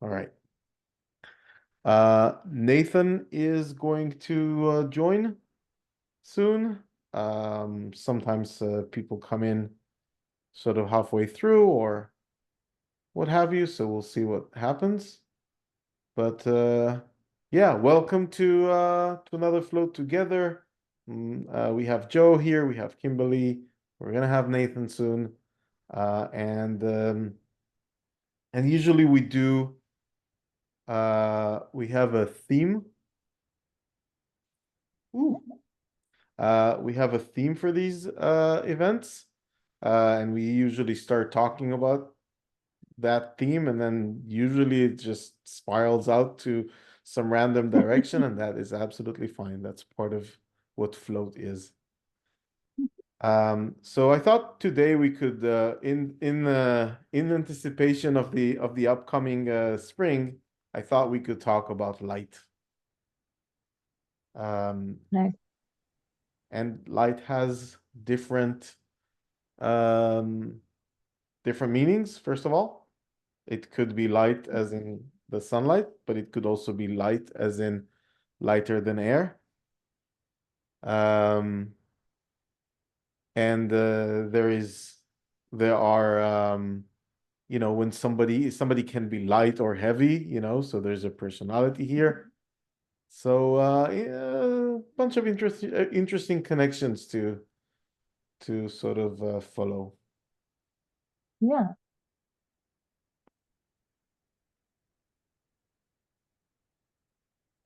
All right. Nathan is going to join soon. Sometimes people come in sort of halfway through or what have you, so we'll see what happens. But yeah, welcome to another float together. We have Joe here, we have Kimberly, we're gonna have Nathan soon. Uh, and um, and usually we have a theme. Ooh. We have a theme for these events, and we usually start talking about that theme, and then usually it just spirals out to some random direction, and that is absolutely fine. That's part of what float is. So I thought today we could, in anticipation of the upcoming spring, I thought we could talk about light. Um, Nice. and light has um, different meanings. First of all, it could be light as in the sunlight, but it could also be light as in lighter than air. Um, and there are when somebody can be light or heavy, so there's a personality here. So yeah, a bunch of interesting connections to sort of follow. Yeah.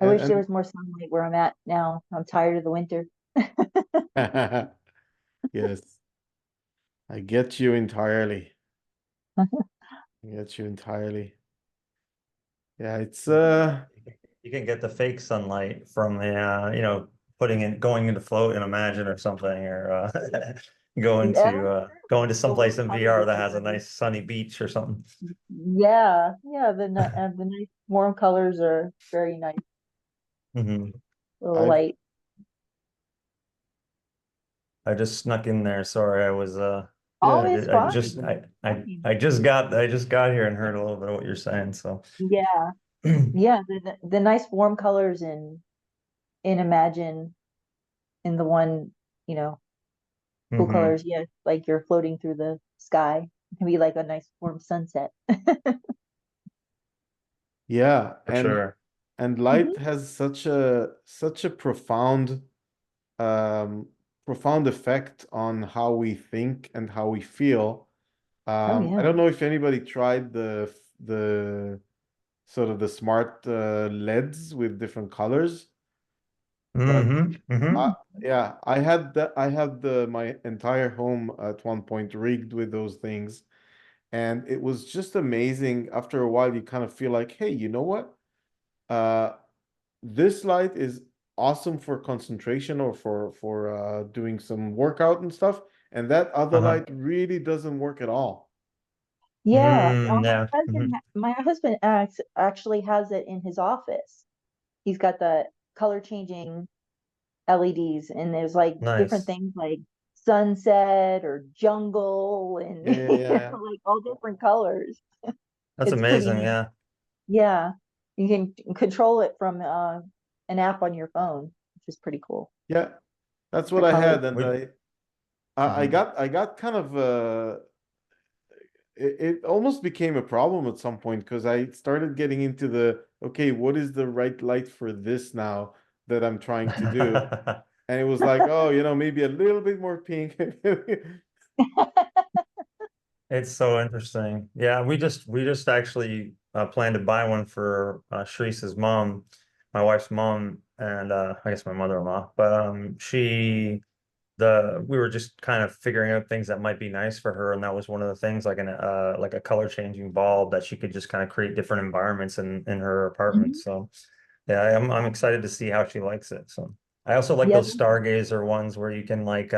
I wish there And was more sunlight where I'm at now. I'm tired of the winter. yes, I get you entirely. I get you entirely. Yeah, it's You can get the fake sunlight from the going into float and imagine or something, or Yeah, that's true. going to The warm someplace in colors VR are that so has a pretty. nice sunny beach or something. Yeah, yeah. The nice warm colors are very nice. Hmm. A little I've light. I just snuck in there. Sorry, I was Oh, yeah, it's I fine. just Fine. I just got here and heard a little bit of what you're saying. So Yeah, yeah. The nice warm colors in Imagine in the one, you know, cool hmm, colors. Yeah, like you're floating through the sky. It can be like a nice warm sunset. yeah, for sure. and light Mhm. has such a um profound effect on how we think and how we feel. Oh I yeah. don't know if anybody tried the sort of the smart LEDs with different colors, but Hmm. Hmm. I, yeah, I had my entire home at one point rigged with those things, and it was just amazing. After a while, you kind of feel like, hey, you know what? Uh, this light is awesome for concentration or for doing some workout and stuff, and that other Uh-huh. light really doesn't work at all. Yeah. Mm, yeah. Hmm. My husband actually has it in his office. He's got the color changing LEDs, and there's like different Nice. things like sunset or jungle and Yeah, yeah, yeah, yeah. like all different colors. That's It's pretty amazing. neat. Yeah. Yeah. You can control it from an app on your phone, which is pretty cool. Yeah, that's The what I colors. had, and We, I mhm. got kind of it almost became a problem at some point because I started getting into the okay, what is the right light for this now that I'm trying to do? And it was like, oh, maybe a little bit more pink. It's so interesting. Yeah, we just actually planned to buy one for Sharice's mom, my wife's mom, and I guess my mother-in-law. But we were just kind of figuring out things that might be nice for her, and that was one of the things, like a color changing bulb that she could just kind of create different environments in her apartment. Mhm. So yeah, I'm excited to see how she likes it. So I also like Yeah. those stargazer ones where you can like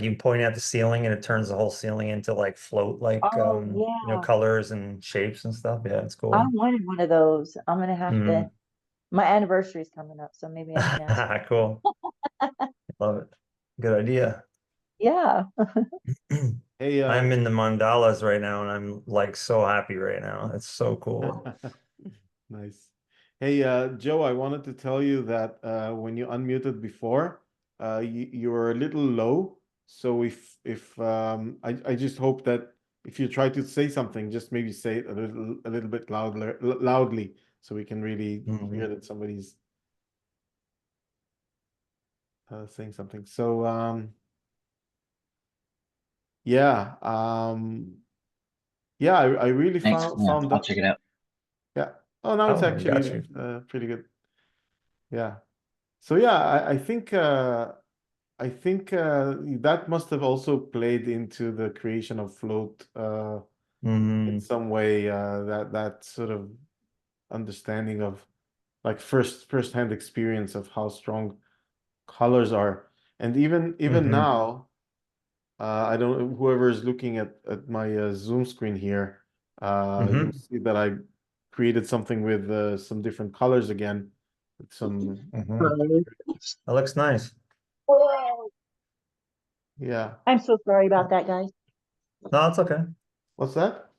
you point at the ceiling and it turns the whole ceiling into like float like Oh yeah. colors and shapes and stuff. Yeah, it's I cool. wanted one of those. I'm gonna have to. Mm. My anniversary's coming up, so maybe I can ask. Cool. Love it. Good idea. Yeah. Hey, I'm in the mandalas right now, and I'm like so happy right now. It's so cool. nice. Hey, Joe, I wanted to tell you that when you unmuted before, you were a little low. So if I just hope that if you try to say something, just maybe say it a little bit loudly, so we can really hear Mhm. that somebody's saying something. So yeah, yeah, I really Thanks. Yeah, found I'll that. check it out. Yeah. Oh, now it's Oh, I got actually you. pretty good. Yeah. So yeah, I think that must have also played into the creation of Float in Hmm. some way. That sort of understanding of like first-hand experience of how strong colors are, and even Hmm. now, I don't whoever is looking at my Zoom screen here, you'll Hmm. see that I created something with some different colors again, with some Hmm. That looks nice. yeah. I'm so sorry about that, guys. No, it's okay. What's that?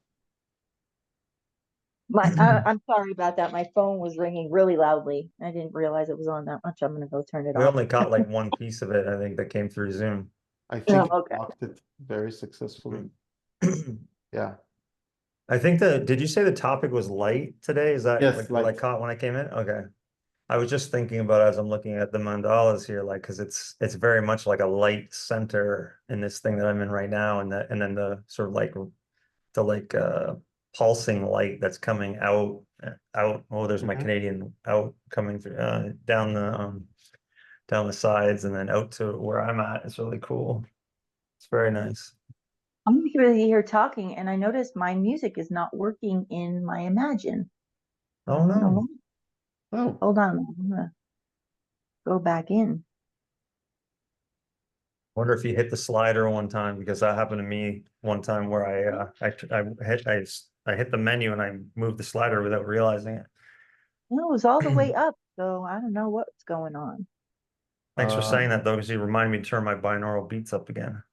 I'm sorry about that. My phone was ringing really loudly. I didn't realize it was on that much. I'm gonna go turn it We off. only caught like one piece of it, I think, that came through Zoom. I Oh, think it okay. blocked it very successfully. Yeah. I think did you say the topic was light today? Is that Yes, like what I light. caught when I came in? Okay. I was just thinking about as I'm looking at the mandalas here, like, because it's very much like a light center in this thing that I'm in right now, and then the sort of like the pulsing light that's coming out. Oh, there's my Mhm. Canadian out coming through down the sides and then out to where I'm at. It's really cool. It's very nice. I'm really here talking, and I noticed my music is not working in my Imagine. Oh I don't no. know. Oh, Hold on. I'm gonna go back in. Wonder if you hit the slider one time because that happened to me one time where I hit the menu and I moved the slider without realizing it. No, it was all the way up, so I don't know what's going on. Thanks for saying um, that though, because you remind me to turn my binaural beats up again.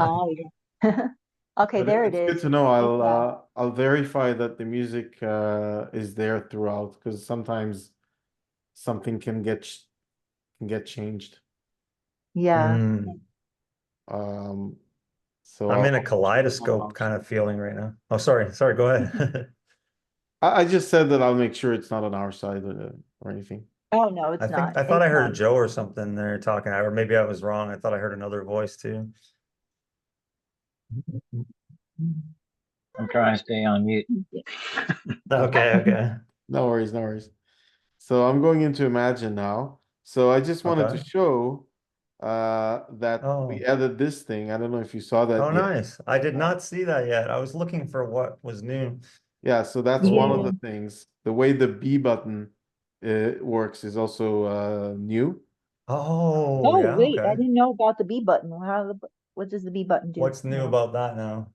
Oh, yeah. Okay, but there it it's good is. to know. It's back. I'll verify that the music is there throughout because sometimes something can get changed. Yeah. Mm. Um, so I'm in a I'll make sure it's not on kaleidoscope our kind of side. feeling right now. Oh, sorry, go ahead. I just said that I'll make sure it's not on our side or anything. Oh no, it's not. I thought It's I not. heard Joe or something there talking, or maybe I was wrong. I thought I heard another voice too. I'm trying to stay on mute. Okay, okay, No worries, no worries. So I'm going into Imagine now. So I just wanted to okay. show that we Oh, added this thing. I don't know if you saw oh, that yet. nice. I did Uh, not see that yet. I was looking for what was new. yeah, so that's one of Yeah. the Cool. things. The way the B button works is also new. Oh, Oh, yeah, wait, I okay. didn't know about the B button. What does the B button do? What's new No. about that now?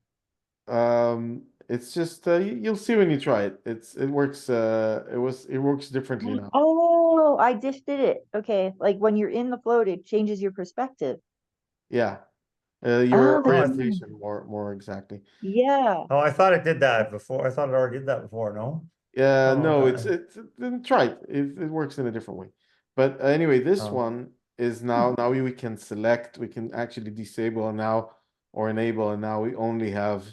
It's just you'll see when you try it. It works. It works differently now. Oh, I just did it. Okay, like when you're in the float, it changes your perspective. Yeah, Oh, your Oh, that's orientation more exactly. yeah. I thought it did that before. I thought it already did that before. No? Yeah, Oh, no, okay. then try it. It works in a different way. But anyway, this Oh, one is Hmm. now we can select, we can actually disable and now or enable, and now we only have,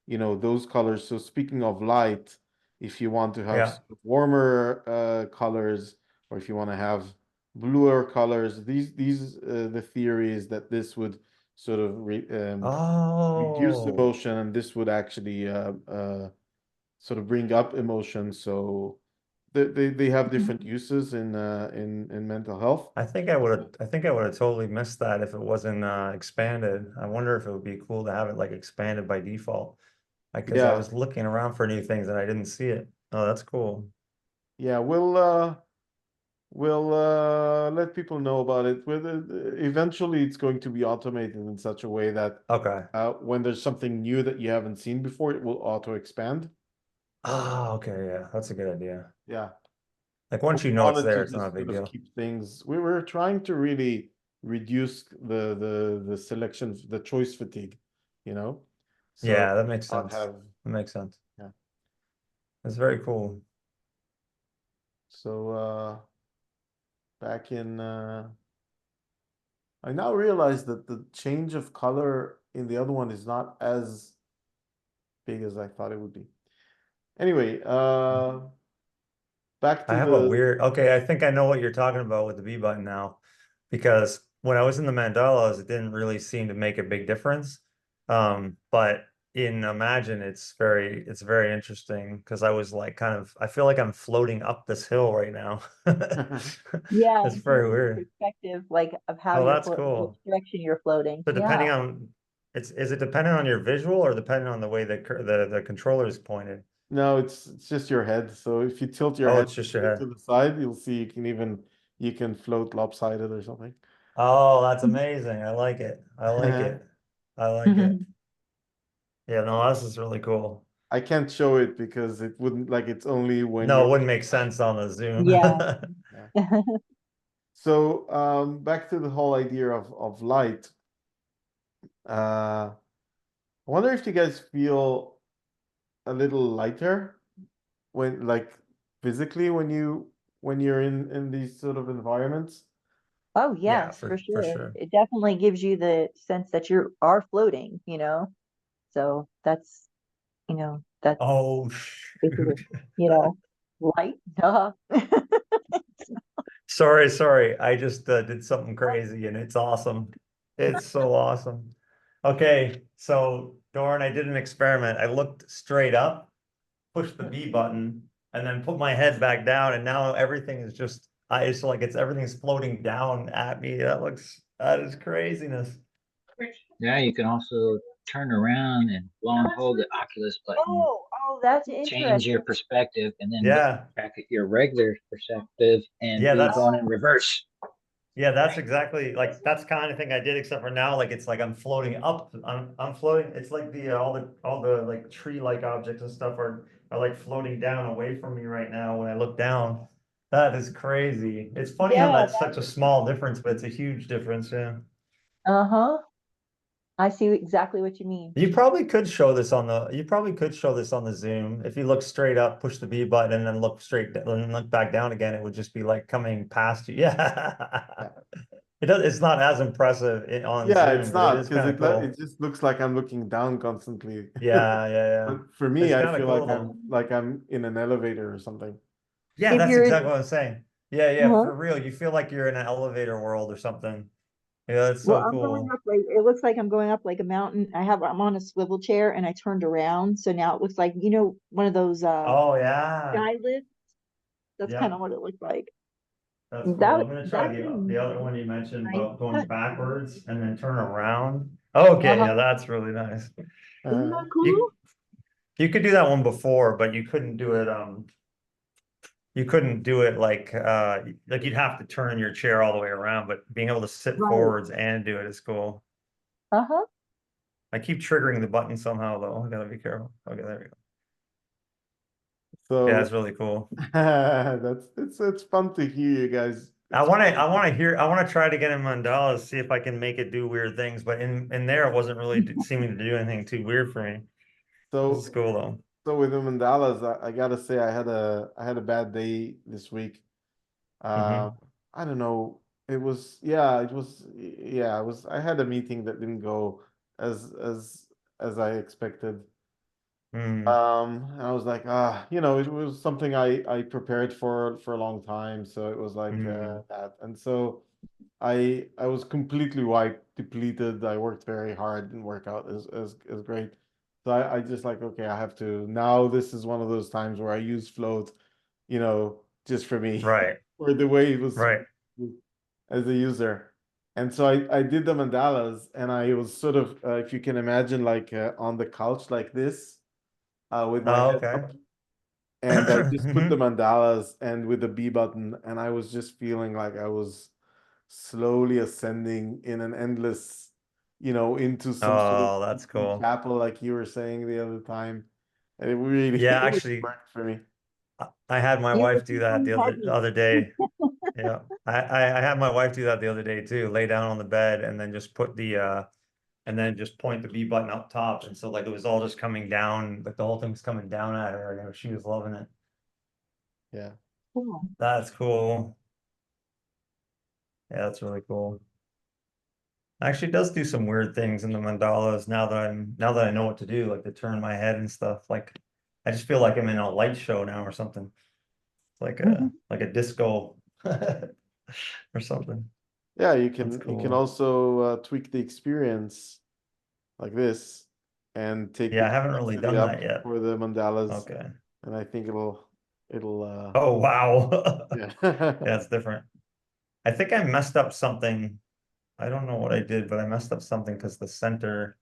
those colors. So speaking of light, if you want to have yeah. sort of warmer colors, or if you want to have bluer colors, the theory is that this would sort of reduce Oh, emotion, and this would actually sort of bring up emotions. So they have different uses in mental health. I think I would have totally missed that if it wasn't expanded. I wonder if it would be cool to have it like expanded by default. Because I Yeah, was looking around for new things and I didn't see it. Oh, that's cool. yeah, we'll let people know about it. Eventually it's going to be automated in such a way that Okay. when there's something new that you haven't seen before, it will auto expand. Oh, okay, yeah, that's a good idea. Yeah. Like But once you we know it's wanted there, to it's not a just big sort of deal. keep things. We were trying to really reduce the selection, the choice fatigue, you know. So Yeah, that makes not sense. have, That makes sense. yeah. That's very cool. So back in I now realize that the change of color in the other one is not as big as I thought it would be. Anyway, back I to have a the weird, okay, I think I know what you're talking about with the B button now. Because when I was in the mandalas, it didn't really seem to make a big difference. But in Imagine, it's very interesting because I was like I feel like I'm floating up this hill right now. Yeah, It's in very terms of weird. perspective, like of how Oh, you're that's floating, which cool. direction you're floating. So Yeah. depending on is it dependent on your visual or depending on the way the controller is pointed? no, it's just your head. So if you tilt your Oh, head it's just your to head. the side, you'll see you can float lopsided or something. Oh, that's amazing. I like it. I like it. I like it. Yeah, no, this is really cool. I can't show it because it wouldn't like it's only when No, you're it wouldn't make sense on the Zoom. Yeah. yeah. So back to the whole idea of light. I wonder if you guys feel a little lighter when like physically when you're in these sort of environments. Oh, Yeah, yes, for for sure. sure. It definitely gives you the sense that you are floating, you know? So that's, that's Oh basically, shoot. light. Duh. Sorry. I just did something crazy and it's awesome. It's so awesome. Okay, so Doran, I did an experiment. I looked straight up, pushed the B button, and then put my head back down, and now everything is just it's like everything's floating down at me. That is craziness. Yeah, you can also turn around and long hold the Oculus button, Oh, that's change your interesting. perspective, and then look Yeah, back at your regular perspective and yeah, do it going in reverse. that's exactly like that's kind of thing I did, except for now, like it's like I'm floating up. I'm floating. It's like the all the like tree-like objects and stuff are like floating down away from me right now when I look down. That is crazy. It's funny how Yeah. that's such a small difference, but it's a huge difference, yeah. Uh-huh. I see exactly what you mean. You probably could show this on the Zoom. If you look straight up, push the B button and then and look back down again, it would just be like coming past you. Yeah. Yeah, It's not as impressive on yeah, it's Zoom, but it not is because kind of it cool. just looks like I'm looking down constantly. Yeah. But for me, It's I kind of feel cool though. like I'm in an elevator or something. Yeah, If that's you're in, exactly what I'm saying. Yeah, huh? for real. You feel like you're in an elevator world or something. Yeah, that's Well, so I'm going cool. up like it looks like I'm going up like a mountain. I'm on a swivel chair and I turned around, so now it looks like, one of those Oh yeah. sky lifts. That's kind of Yep. what it looked like. That's cool. I'm That gonna try that's a the other one you mentioned nice about going touch. backwards and then turn around. Okay, yeah, Uh-huh. that's really nice. Isn't Uh, that cool? You could do that one before, but you couldn't do it like you'd have to turn your chair all the way around, but being able to sit Right. forwards and do it is cool. Uh-huh. I keep triggering the button somehow though. I gotta be careful. Okay, there we go. Yeah, it's so really cool. that's it's fun to hear you guys I want to try to get in mandalas, see if I can make it do weird things, but in there it wasn't really seeming to do anything too weird for me. This is so cool though. so with the mandalas, I gotta say I had a bad day this week. Uh, Hmm. I don't know. I had a meeting that didn't go as as I expected. Mm, And I was like, it was something I prepared for a long time, so it was like mm, that. And so I was completely wiped, depleted. I worked very hard, didn't work out as great. So I just like, okay, I have to now. This is one of those times where I use float, just for me, right, or the way it was right. as a user. And so I did the mandalas, and I was sort of, if you can imagine, like on the couch like this, with my Oh, head okay. up, and I just put the Hmm. mandalas and with the B button, and I was just feeling like I was slowly ascending in an endless, into some sort of Oh, that's cool. chapel, like you were saying the other time. And it really, Yeah, it really actually, worked for me. I had my You were wife do that becoming the heavy. other day. Yeah, I had my wife do that the other day too. Lay down on the bed and then just put and then just point the B button up top. And so like it was all just coming down, like the whole thing was coming down at her, and she was loving it. Yeah. Cool. That's cool. Yeah, that's really cool. Actually, it does do some weird things in the mandalas now that I know what to do, like to turn my head and stuff. Like I just feel like I'm in a light show now or something. Like a disco or something. Yeah, That's you can cool. also tweak the experience like this and take the Yeah, I haven't really intensity done that up yet. for the mandalas, Okay. and I think it'll Oh wow. yeah. Yeah, it's different. I think I messed up something. I don't know what I did, but I messed up something because the center,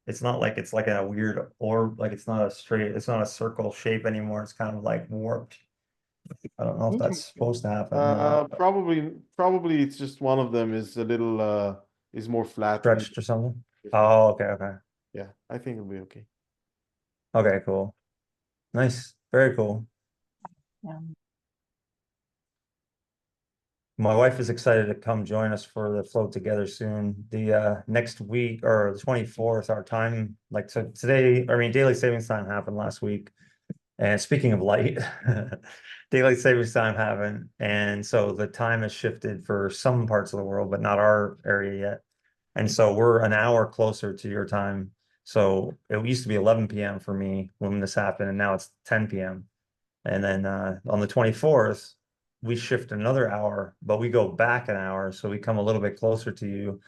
it's like a weird orb, like it's not a straight, it's not a circle shape anymore. It's kind of like warped. I don't know if that's Interesting. supposed to happen. No, Probably it's just one of them is a little is more flat and stretched or something. different. Oh, okay, okay. Yeah, I think it'll be okay. Okay, cool. Nice. Very cool. Um, My wife is excited to come join us for the float together soon. The next week or the 24th, our time, like so today, I mean, daylight savings time happened last week. And speaking of light, daylight savings time happened. And so the time has shifted for some parts of the world, but not our area yet. And so we're an hour closer to your time. So it used to be 11 p.m. for me when this happened, and now it's 10 p.m. And then on the 24th, we shift another hour, but we go back an hour. So we come a little bit closer to you,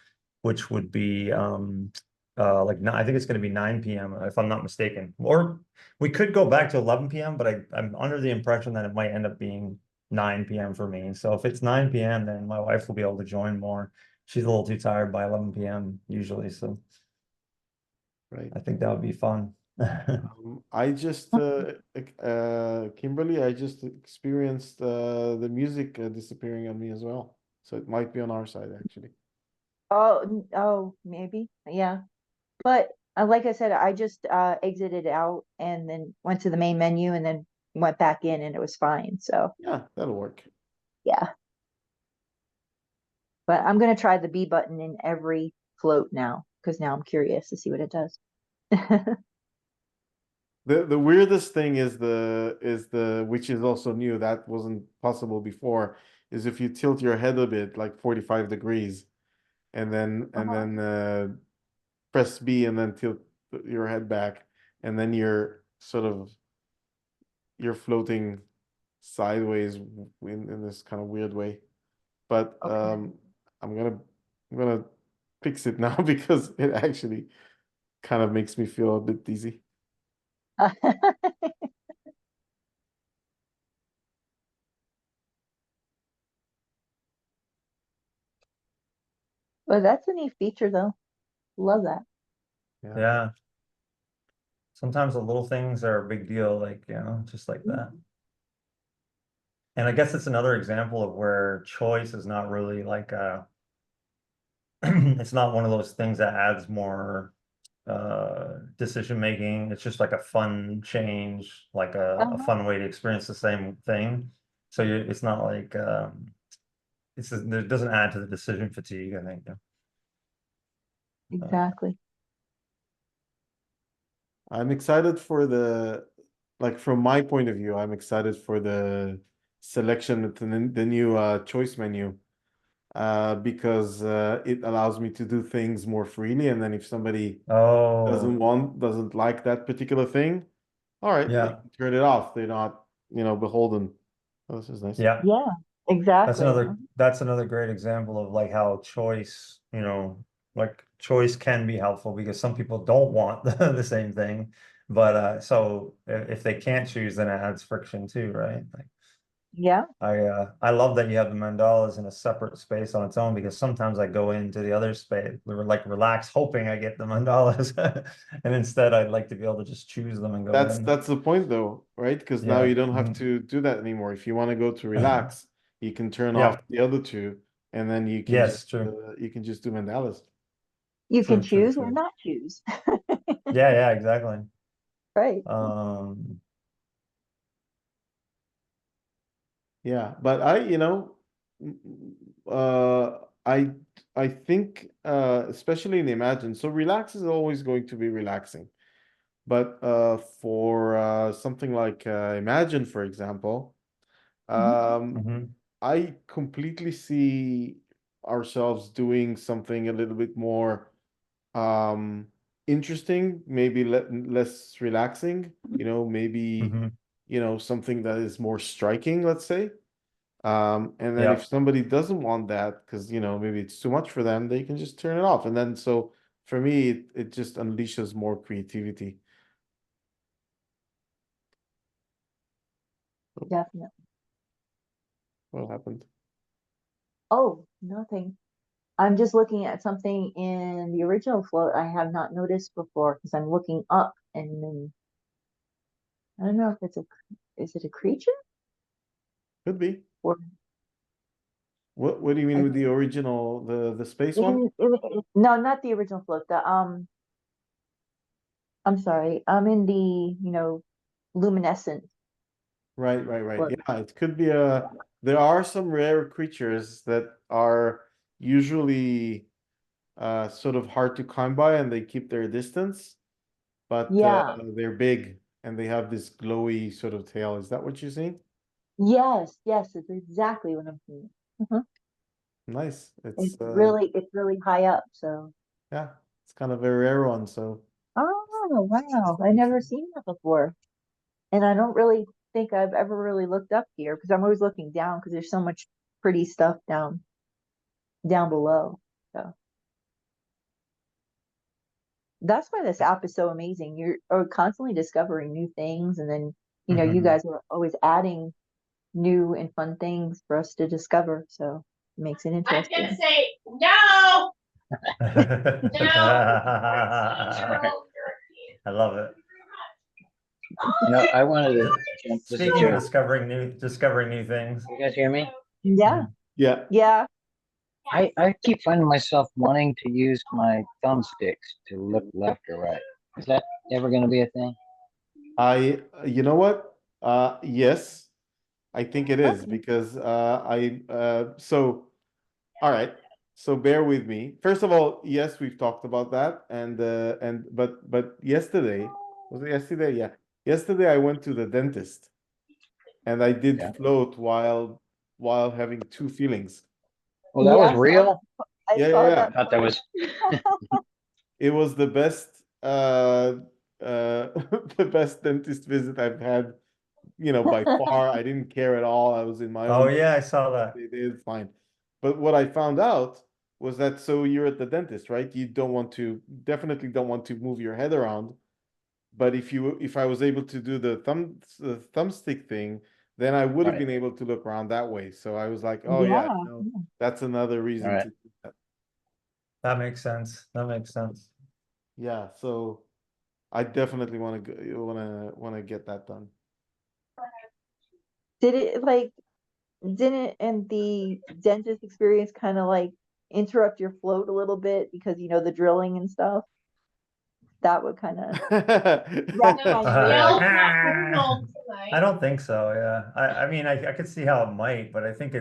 which would be I think it's going to be 9 p.m. if I'm not mistaken. Or we could go back to 11 p.m., but I'm under the impression that it might end up being 9 p.m. for me. So if it's 9 p.m., then my wife will be able to join more. She's a little too tired by 11 p.m. usually. So Right. I think that would be fun. I just Kimberly, I just experienced the music disappearing on me as well. So it might be on our side actually. oh, maybe. Yeah. But like I said, I just exited out and then went to the main menu and then went back in and it was fine. So Yeah, that'll work. yeah. But I'm gonna try the B button in every float now because now I'm curious to see what it does. The weirdest thing is the which is also new that wasn't possible before is if you tilt your head a bit like 45 degrees and Uh-huh. then press B and then tilt your head back and then you're floating sideways in this kind of weird way. But Okay. I'm gonna I'm gonna fix it now because it actually kind of makes me feel a bit dizzy. But that's a neat feature though. Love that. Yeah. Yeah. Sometimes the little things are a big deal, like, just like that. Mhm. And I guess it's another example of where choice is not really like it's not one of those things that adds more decision making. It's just like a fun change, like a Uh-huh. fun way to experience the same thing. So it's not like it doesn't add to the decision fatigue, I think. Uh, Exactly. I'm excited for like from my point of view, I'm excited for the selection of the new choice menu because it allows me to do things more freely. And then if somebody oh, doesn't like that particular thing, all right, they yeah, can turn it off. They're not, beholden. Oh, this is nice. yeah. Yeah, exactly. That's another great example of like how choice, like choice can be helpful because some people don't want the same thing. But so if they can't choose, then it adds friction too, right? Like Yeah. I love that you have the mandalas in a separate space on its own because sometimes I go into the other space, we were like relax, hoping I get the mandalas. And instead I'd like to be able to just choose them and go in. That's the point though, right? Because now Yeah. you don't have Mhm. to do that anymore. If you want to go to relax, you can turn off Yeah. the other two, and then Yes, true. you can just do mandalas. You can True, true, choose or true. not choose. Yeah, yeah, exactly. Right. Um, Yeah, but I, uh, I I think especially in Imagine, so relax is always going to be relaxing. But for something like Imagine, for example, Mhm. I completely see ourselves doing something a little bit more um interesting, maybe less relaxing, maybe Mhm. something that is more striking, let's say. And then if Yep. somebody doesn't want that because maybe it's too much for them, they can just turn it off. And then so for me, it just unleashes more creativity. Definitely. What happened? Oh, nothing. I'm just looking at something in the original float I have not noticed before because I'm looking up and then I don't know if is it a creature Could be. or What do you mean I with the original, the space one? no, not the original float. I'm sorry. I'm in the, luminescent Right. float. Yeah, it could be there are some rare creatures that are usually sort of hard to come by and they keep their distance, but Yeah. they're big and they have this glowy sort of tail. Is that what you're seeing? Yes, it's exactly what I'm seeing. Mhm. Nice. It's really high up. So, Yeah, it's kind of a rare one, so oh wow, I never seen that before. And I don't really think I've ever really looked up here because I'm always looking down because there's so much pretty stuff down below. So that's why this app is so amazing. You're constantly discovering new things, and then you Mhm. guys are always adding new and fun things for us to discover. So it makes it I'm gonna interesting. say no, I love it. I wanted to jump. This is Speaking of Joe. discovering new things. You guys hear me? Yeah, yeah. yeah. I keep finding myself wanting to use my thumbsticks to look left or right. Is that ever going to be a thing? You know what? Yes, I think it is Okay. because so all right. So bear with me. First of all, yes, we've talked about that, and but yesterday, was it yesterday? Yeah, yesterday I went to the dentist and I did Yeah. float while having two feelings. Well, that Yeah, was real. I Yeah, yeah, saw yeah. I that thought that part. was. It was the best the best dentist visit I've had, by far. I didn't care at all. I was in my Oh own. yeah, I saw that. They did fine. But what I found out was that so you're at the dentist, right? You definitely don't want to move your head around. But if I was able to do the thumbstick thing, then I would have Right. been able to look around that way. So I was like, oh yeah, Yeah. that's another All reason right. to do that. That makes sense. That makes sense. Yeah, so I definitely want to get that done. Did it like didn't and the dentist experience kind of like interrupt your float a little bit because the drilling and stuff? That would kind of that kind of made Like, Miguel's it. not coming "Ah." home tonight. I don't think so. Yeah. I mean, I could see how it might, but I think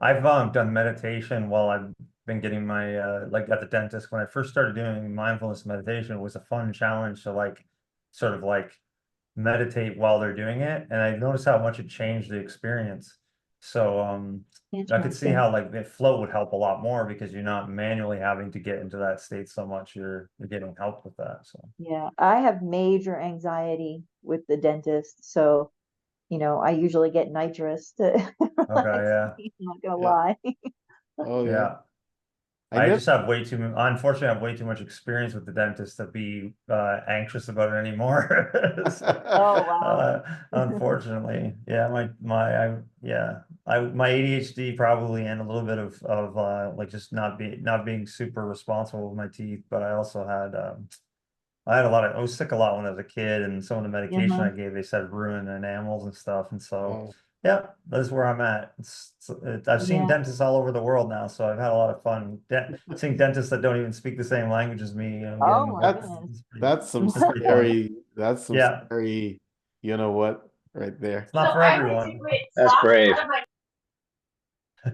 I've done meditation while I've been getting my, like at the dentist. When I first started doing mindfulness meditation, it was a fun challenge to like, sort of like meditate while they're doing it. And I noticed how much it changed the experience. So, I could see Interesting. how like the flow would help a lot more because you're not manually having to get into that state so much. You're getting help with that. So, Yeah, I have major anxiety with the dentist, so I usually get nitrous to okay. relax Yeah. me, I'm not gonna Yeah. lie. Oh yeah. Yeah. I I never just have unfortunately, I have way too much experience with the dentist to be anxious about it anymore. Oh wow. Unfortunately, yeah, my ADHD probably and a little bit of like just not being super responsible with my teeth, but I was sick a lot when I was a kid, and some of the medication Uh-huh. I gave, they said ruin enamels and stuff. And so, Oh. yeah, that's where I'm at. I've seen Yeah. dentists all over the world now, so I've had a lot of fun seeing dentists that don't even speak the same language as me, Oh getting my That's goodness. it's pretty fun. that's some Yeah, scary, you know what, right there. it's not for I went to everyone. That's brave.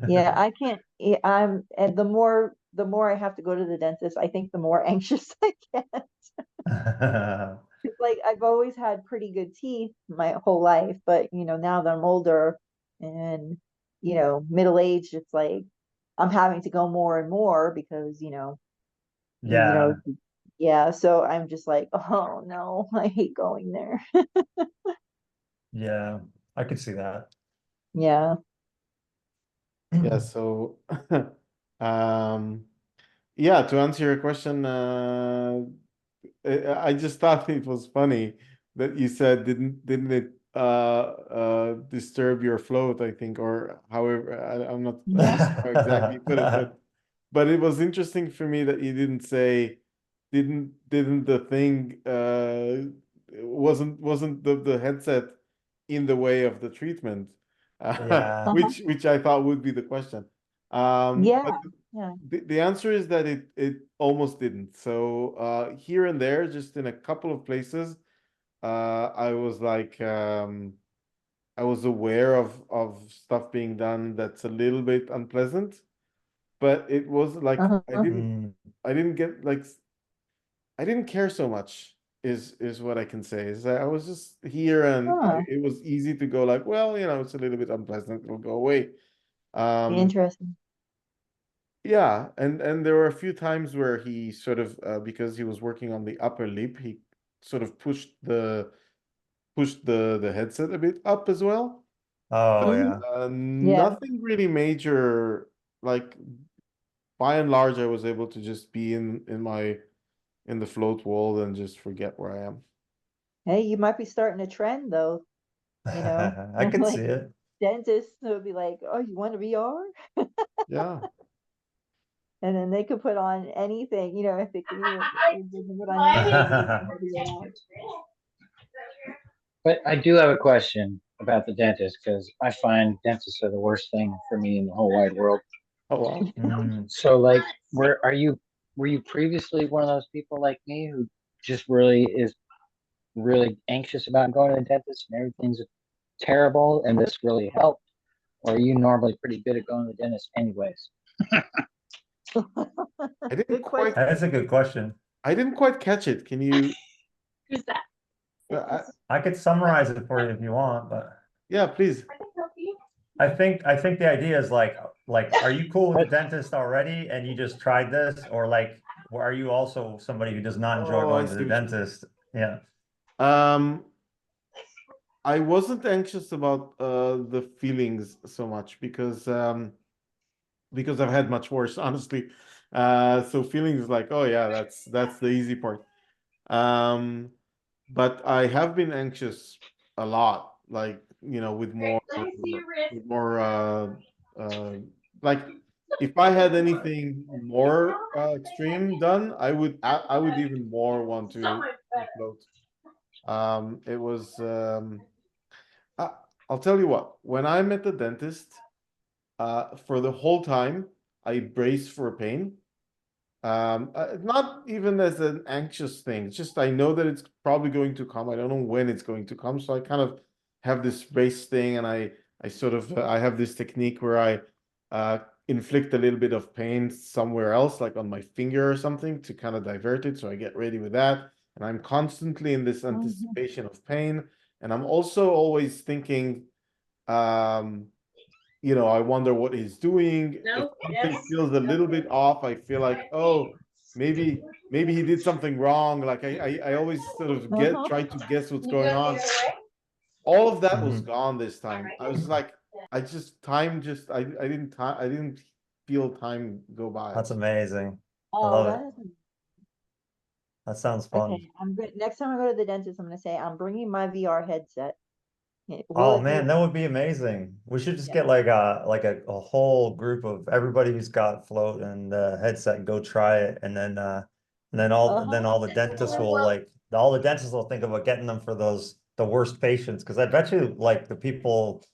Yeah, I can't. I'm and the more the more I have to go to the dentist, I think the more anxious I get. It's like I've always had pretty good teeth my whole life, but now that I'm older and middle aged, it's like I'm having to go more and more because you know, Yeah, yeah. So I'm just like, oh no, I hate going there. yeah, I could see that. Yeah. Yeah, so um yeah, to answer your question, I just thought it was funny that you said didn't it disturb your float, I think, or however I'm Yeah. not sure how exactly you put it, but it was interesting for me that you didn't say didn't the thing wasn't the headset in the way of the treatment, Yeah, Uh-huh. which I thought would be the question. But Yeah. Yeah. the answer is that it almost didn't. So here and there, just in a couple of places, I was like I was aware of stuff being done that's a little bit unpleasant, but it was like Uh-huh. mm, I didn't get like I didn't care so much is what I can say. Is that I was just here and Huh. it was easy to go like, well, it's a little bit unpleasant, it'll go away. Um, Interesting. Yeah, and there were a few times where he sort of because he was working on the upper lip, he sort of pushed the headset a bit up as well. oh But Hmm. yeah. Yeah. nothing really major. Like by and large, I was able to just be in the float world and just forget where I am. Hey, you might be starting a trend though, you know, I could see like it. dentists would be like, "Oh, you want a VR?" Yeah, And then they could put on anything, if they can, they can put on anything and you can figure it out. But I do have a question about the dentist because I find dentists are the worst thing for me in the whole wide world. oh wow. Mm. So, like, were you previously one of those people like me who just really is really anxious about going to the dentist and everything's terrible and this really helped? Or are you normally pretty good at going to the dentist anyways? I didn't Good quite question. That's a good question. I didn't quite catch it. Can you Who's that? I, I could summarize it for you if you want, but yeah, please. I can help you. I think the idea is like are you cool with the But dentist already and you just tried this, or like are you also somebody who does not enjoy Oh, I going to see the what you mean. dentist? Yeah. Um, I wasn't anxious about the feelings so much because I've had much worse, honestly. So feelings like, oh yeah, that's the easy part. Um, but I have been anxious a lot, like Great. Let me see your wrist. with more uh like if I had anything more extreme done, I would even more want So much to better. float. It was I, I'll tell you what, when I'm at the dentist, for the whole time, I brace for pain. Not even as an anxious thing, it's just I know that it's probably going to come. I don't know when it's going to come. So I kind of have this brace thing and I sort of, I have this technique where I inflict a little bit of pain somewhere else, like on my finger or something to kind of divert it. So I get ready with that. And I'm constantly in this Mhm. anticipation of pain. And I'm also always thinking, um, I wonder what he's doing. If No. something Yes. feels a No. little bit off, I feel like, oh, maybe he did something wrong. Like I always sort of Uh-huh. try to guess what's You going go the on. other way. All of that was Mhm. gone this All time. right. I was like, I didn't feel time go by. That's amazing. I Oh, love it. that is That sounds fun. okay. I'm good. Next time I go to the dentist, I'm gonna say I'm bringing my VR headset. Will Oh it be man, that okay? would be amazing. We should just Yeah. get like a whole group of everybody who's got float and headset and go try it, and then Uh-huh. all the dentists will like all the dentists will think about getting them for the worst patients, because I bet you like the people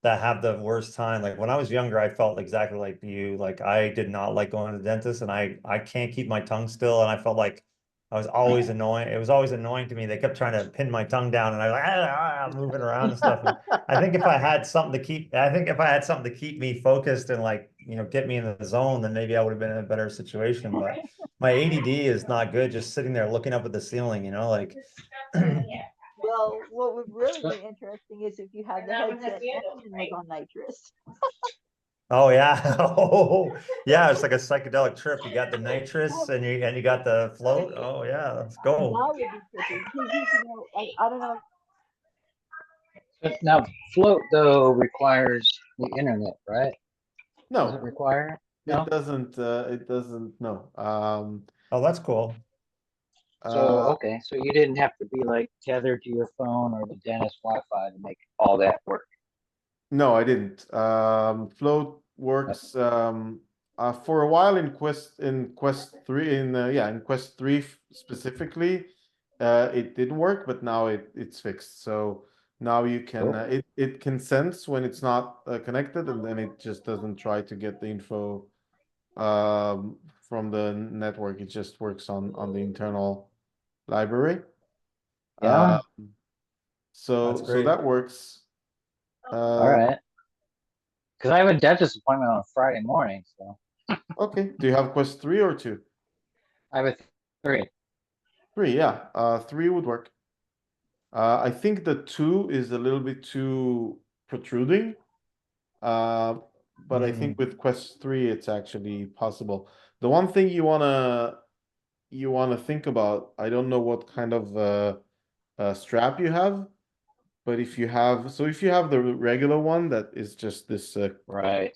that have the worst time. Like when I was younger, I felt exactly like you. Like I did not like going to the dentist, and I can't keep my tongue still, and I felt like I was always annoying. It was always annoying to me. They kept trying to pin my tongue down, and I was like moving around and stuff. And I think if I had something to keep, I think if I had something to keep me focused and like, get me in the zone, then maybe I would have been in a better situation. But my ADD is not good. Just sitting there looking up at the ceiling, like. Well, what would really So- be interesting is if you had the headset and was on nitrous. Oh yeah. Oh yeah, it's like a psychedelic trip. You got the nitrous and you got the float. Oh yeah, let's That go. would be trippy. Because I don't know. But now, float though requires the internet, right? Does it No, require? No. it doesn't. It doesn't. No. Oh, that's cool. So Uh, okay, so you didn't have to be like tethered to your phone or the dentist Wi-Fi to make all that work. no, I didn't. Float works for a while in Quest 3 in Quest 3 specifically. It didn't work, but now it's fixed. So now you can Cool. it can sense when it's not connected, and then it just doesn't try to get the info from the network. It just works on the internal library. Yeah. Uh, That's so great. that works. All right. Because I have a dentist appointment on Friday morning, so Okay. Do you have Quest 3 or 2? I have a 3. 3, yeah. 3 would work. I think the 2 is a little bit too protruding. Uh, but I think with Quest 3 it's actually possible. The one thing you wanna think about, I don't know what kind of strap you have, but if you have the regular one that is just this Right.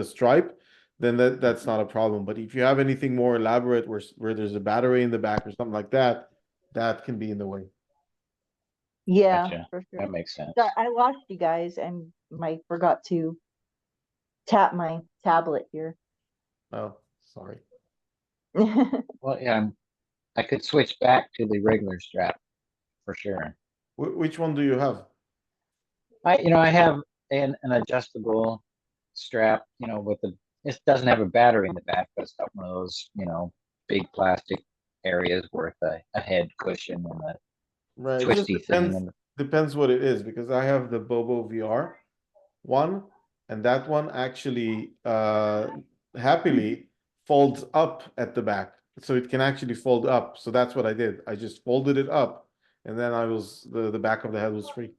stripe, then that's not a problem. But if you have anything more elaborate where there's a battery in the back or something like that, that can be in the way. Yeah, Gotcha. for sure. That makes sense. I lost you guys and I forgot to tap my tablet here. Oh, sorry. Well, yeah, I could switch back to the regular strap for sure. Which one do you have? I have an adjustable strap, with it doesn't have a battery in the back, but it's got one of those, big plastic areas with a head cushion and a Right, it just twisty thing. depends what it is, because I have the Bobo VR one, and that one actually happily folds up at the back. So it can actually fold up. So that's what I did. I just folded it up, and then the back of the head was free.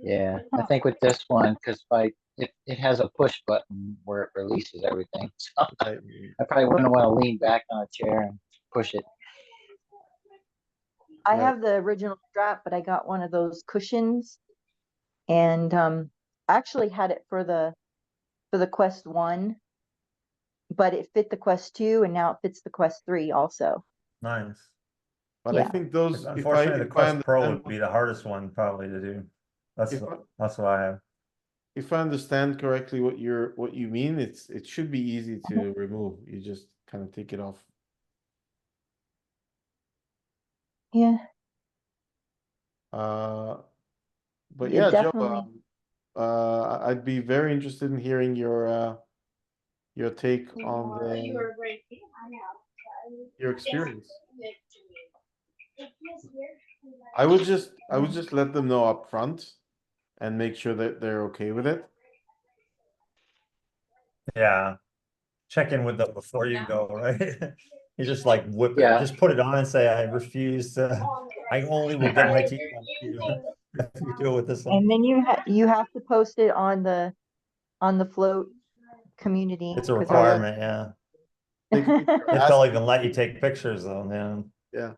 Yeah, I think with this one, because it has a push button where it releases everything. So Right. I probably wouldn't want to lean back on a chair and push it. I Right. have the original strap, but I got one of those cushions, and I actually had it for the Quest 1, but it fit the Quest 2, and now it fits the Quest 3 also. Nice. But I Yeah. think those, Unfortunately, the if I Quest Pro would understand, be the hardest one probably to do. That's if I, that's what I have. if I understand correctly what you mean, it should be easy to remove. You just kind of take it off. Yeah, But yeah, yeah, Joe, definitely. I'd be very interested in hearing your take on You were great. your experience. I would just let them know up front and make sure that they're okay with it. Yeah. Check in with them before you go, right? You just like whip it, Yeah. just put it on and say, I refuse to, I only will get my teeth done if you do it with this one. And then you have to post it on the float community. It's a 'cause I requirement, yeah. Take a picture, If ask they'll them. even let you take pictures though, yeah. Yeah.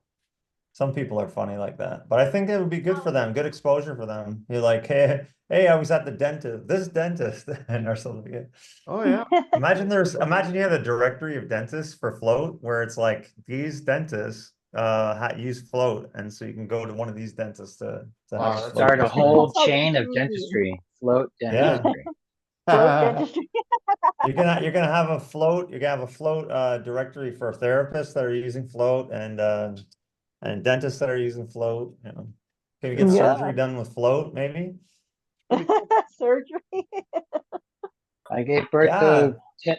Some people are funny like that, but I think it would be good for them, good exposure for them. You're like, hey, I was at the dentist, this dentist, or something. Oh yeah. Imagine you have a directory of dentists for float where it's like these dentists use float, and so you can go to one of these dentists to Wow, have that's float. Start a pretty whole That's chain of how dentistry, float Yeah. dentistry. float cool. dentistry. You're gonna have a float. You're gonna have a float directory for therapists that are using float and dentists that are using float. Can you get Yeah. surgery done with float? Maybe. Surgery. I gave birth Yeah. to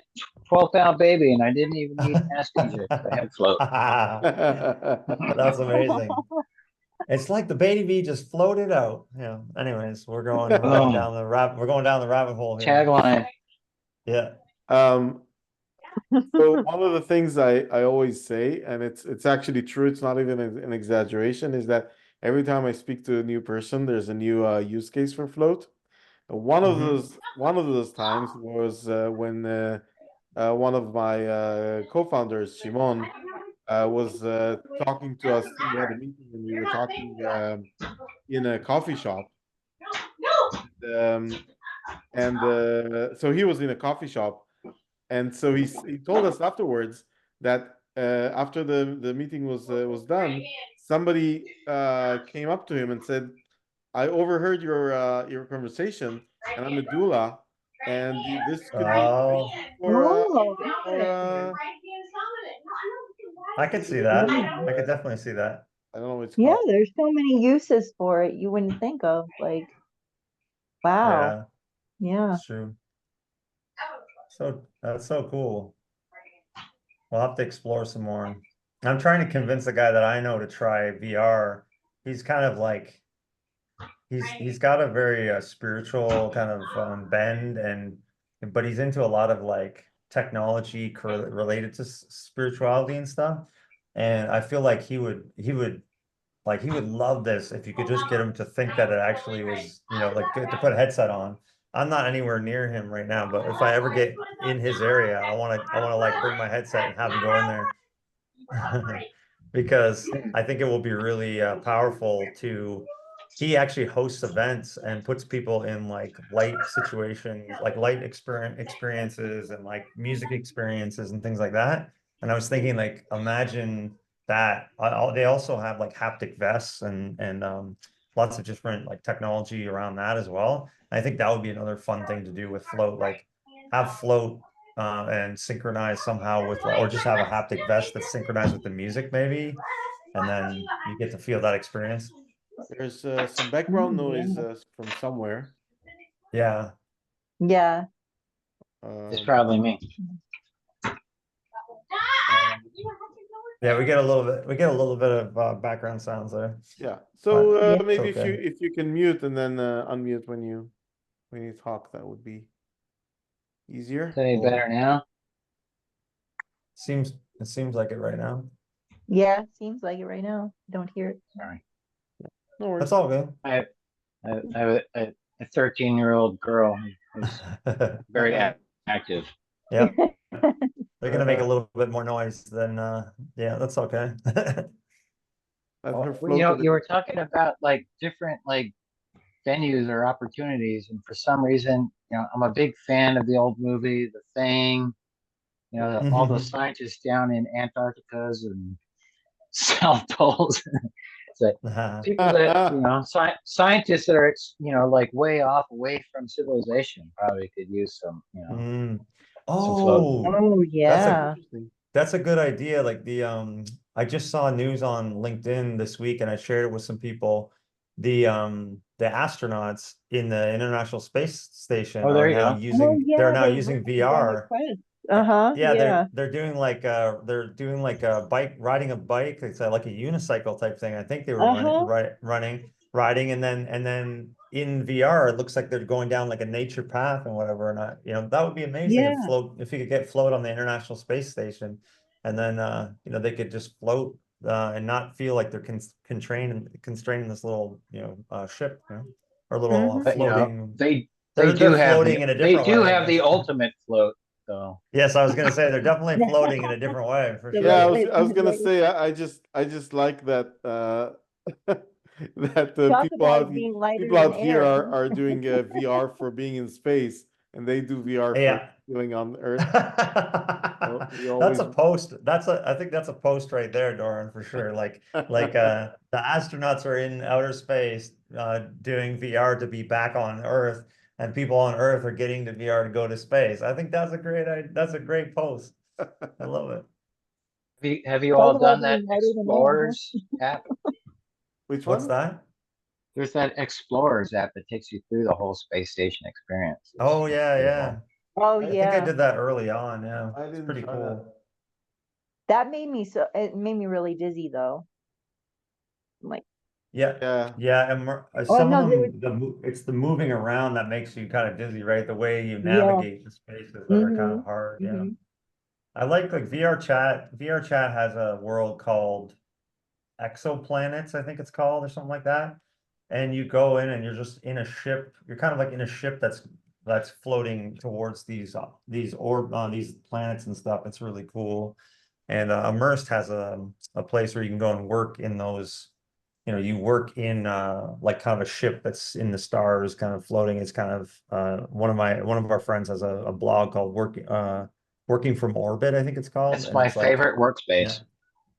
12-pound baby, and I didn't even need an anesthesia because I had float. That's amazing. It's like the baby just floated out. Yeah. Anyways, we're going Boom. down the we're going down the rabbit hole here. Tagline. Yeah. So one of the things I always say, and it's actually true, it's not even an exaggeration, is that every time I speak to a new person, there's a new use case for float. One of those times was when one of my co-founders, Shimon, was talking to us. We had a meeting and we were talking in a coffee shop. Um, and so he was in a coffee shop, and so he told us afterwards that after the meeting was done, somebody came up to him and said, "I overheard your conversation, and I'm a doula, and this could be Oh, amazing Oh, for I could see that. yeah. I could definitely see that. I don't know what it's Yeah, called." there's so many uses for it you wouldn't think of. Like, wow. Yeah, Yeah. it's true. So that's so cool. We'll have to explore some more. I'm trying to convince a guy that I know to try VR. He's kind of like he's got a very spiritual kind of bend, and but he's into a lot of like technology related to spirituality and stuff. And I feel like he would love this if you could just get him to think that it actually was, like good to put a headset on. I'm not anywhere near him right now, but if I ever get in his area, I want to like bring my headset and have him go in there. Because I think it will be really powerful to he actually hosts events and puts people in like light situations, like light experiences and like music experiences and things like that. And I was thinking like imagine that they also have like haptic vests and lots of different like technology around that as well. I think that would be another fun thing to do with float, like have float and synchronize somehow with like, or just have a haptic vest that's synchronized with the music maybe, and then you get to feel that experience. There's some background noise Yeah. from somewhere. Yeah. Yeah. It's Um, probably me. Yeah, we get a little bit of background sounds there. yeah. But So Yeah. it's maybe okay. if you can mute and then unmute when you talk, that would be easier. Is that any Cool. better now? It seems like it right now. Yeah. Seems like it right now. Don't hear it. Sorry. No worries. That's all good. I have a 13-year-old girl who's very active. Yep. They're gonna make a little bit more noise than yeah, that's okay. Let her Well, float a bit. you were talking about like different like venues or opportunities, and for some reason, I'm a big fan of the old movie, The Thing. All those scientists down in Antarcticas and South Poles. So people that scientists that are like way off, away from civilization, probably could use Mm. some float. Oh, Oh, that's yeah. Interesting. that's a good idea. Like I just saw news on LinkedIn this week and I shared it with some people. The astronauts in the International Space Station Oh, there you go. Oh, they're yeah. now They using went on a VR. quest. Uh-huh. Yeah, Yeah. they're doing like a bike riding a bike. It's like a unicycle type thing. I think they were Uh-huh. riding, and then in VR it looks like they're going down like a nature path and whatever. And that would be amazing Yeah. if you could get float on the International Space Station, and then they could just float and not feel like they're constrained in this little ship, or little Hmm. But floating. they They're do have floating in a they different do way, I have the guess. ultimate float. So Yes, I was gonna say they're definitely floating in a different way for The sure. Yeah, right But way. I was gonna Right. say I just like that that Talk about being lighter people than out here air. are doing VR for being in space, and they do VR for yeah. feeling on Earth. So we That's always a post. I think that's a post right there, Doran, for sure. Like the astronauts are in outer space doing VR to be back on Earth, and people on Earth are getting to VR to go to space. I think that's a great post. I love it. have you Talk all about done that being lighter than air, huh? Explorers app? Which What's one? that? There's that Explorers app that takes you through the whole space station experience. Oh yeah, Pretty yeah. cool. Oh I I think I yeah, did that early on, yeah. I It's didn't pretty try that. cool. that made me so. It made me really dizzy though. Like, Yeah, Yeah. yeah, and oh some of no, there was. them, it's the moving around that makes you kind of dizzy, right? The way you Yeah. navigate the spaces that are kind Mm-hmm. of hard, yeah. Mm-hmm. I like VR chat. VR chat has a world called Exoplanets, I think it's called, or something like that. And you go in and you're just in a ship. You're kind of like in a ship that's floating towards these planets and stuff. It's really cool. And Immersed has a place where you can go and work in those. You work in like kind of a ship that's in the stars, kind of floating. It's kind of one of our friends has a blog called Working from Orbit, I think it's called, That's and my it's like, favorite yeah, workspace.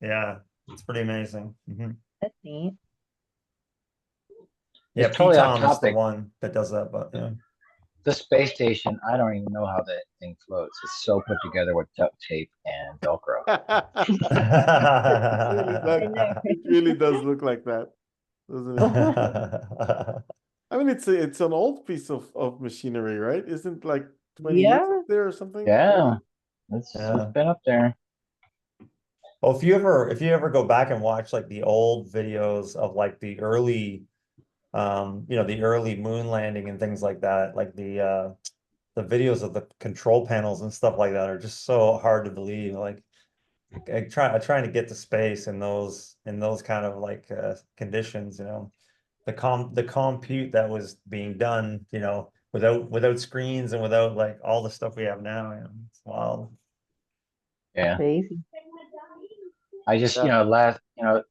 yeah, it's pretty amazing. That's neat. Yeah, It's P totally off Tom is the topic. one that does that, but yeah. The space station, I don't even know how that thing floats. It's so put together with duct tape and Velcro. Really does. I know. It really does look like that, doesn't it? I mean, it's an old piece of machinery, right? Isn't like 20 years Yeah. up there or something? Yeah, it's Yeah. been up there. Well, if you ever go back and watch like the old videos of like the early moon landing and things like that, like the videos of the control panels and stuff like that are just so hard to believe. Like trying to get to space in those kind of like conditions, the compute that was being done, without screens and without like all the stuff we have now, it's wild. Yeah. Crazy. I just, Yeah.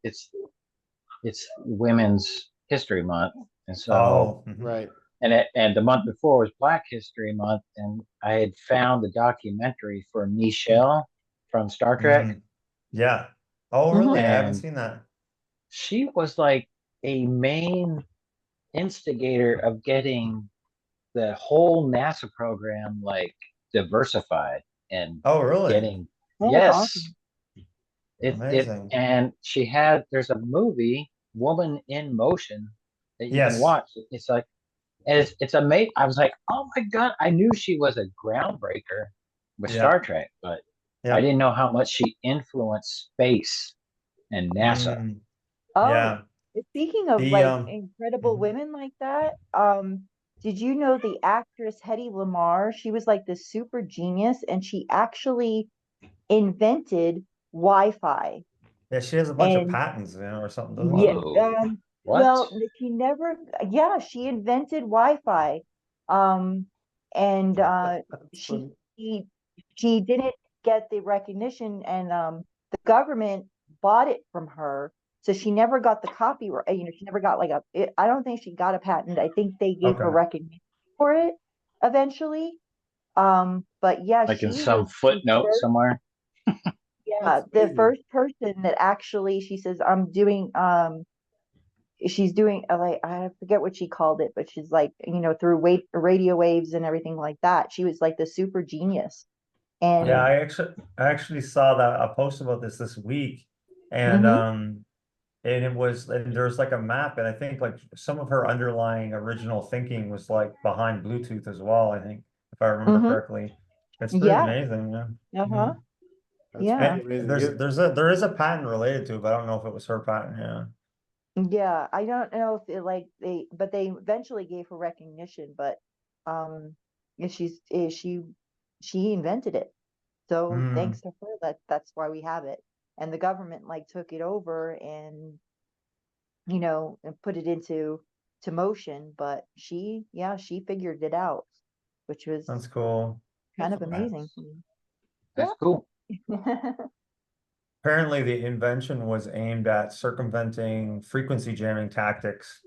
it's Women's History Month, and so Oh, mhm. Right. and the month before was Black History Month, and I had found the documentary for Michelle from Star Trek, Mhm. Yeah. Oh, Mm-hmm. really? I haven't and seen that. she was like a main instigator of getting the whole NASA program like diversified and Oh, really? getting Oh, that's yes, awesome. it Amazing. and there's a movie Woman in Motion that you can Yes. watch. It's like it's amazing. I was like, oh my god, I knew she was a groundbreaker with Yeah. Star Trek, but I Yeah. didn't know how much she influenced space and NASA. Mm, Oh, yeah. speaking of The like incredible mhm. women like that, did you know the actress Hedy Lamarr? She was like this super genius, and she actually invented Wi-Fi. Yeah, she has a bunch of And patents, or something, doesn't yeah, she? Whoa, what? well, she never, yeah, she invented Wi-Fi. Um, and That's she funny. she she didn't get the recognition, and the government bought it from her, so she never got the copyright. She never got like I don't think she got a patent. I think they gave her Okay. recognition for it eventually. But yeah, Like in she was some the footnote first. somewhere? Yeah, That's the amazing. first person that actually, she says, I'm doing she's doing like, I forget what she called it, but she's like, through radio waves and everything like that. She was like the super genius. Yeah, And I actually saw that a post about this week, and hmm there's like a map, and I think like some of her underlying original thinking was like behind Bluetooth as well, I think, if I remember hmm correctly. It's pretty yeah, amazing, yeah. uh-huh, Mhm. That's yeah, pretty And amazing. there is a patent related to it, but I don't know if it was her patent, yeah. yeah. I don't know if it like but they eventually gave her recognition, but um, yeah, she invented it. So Mm, thanks to her, that's why we have it. And the government like took it over and and put it to motion, but she figured it out, which was that's cool. kind That's of amazing. nice. Yeah. That's cool. Apparently, the invention was aimed at circumventing frequency jamming tactics.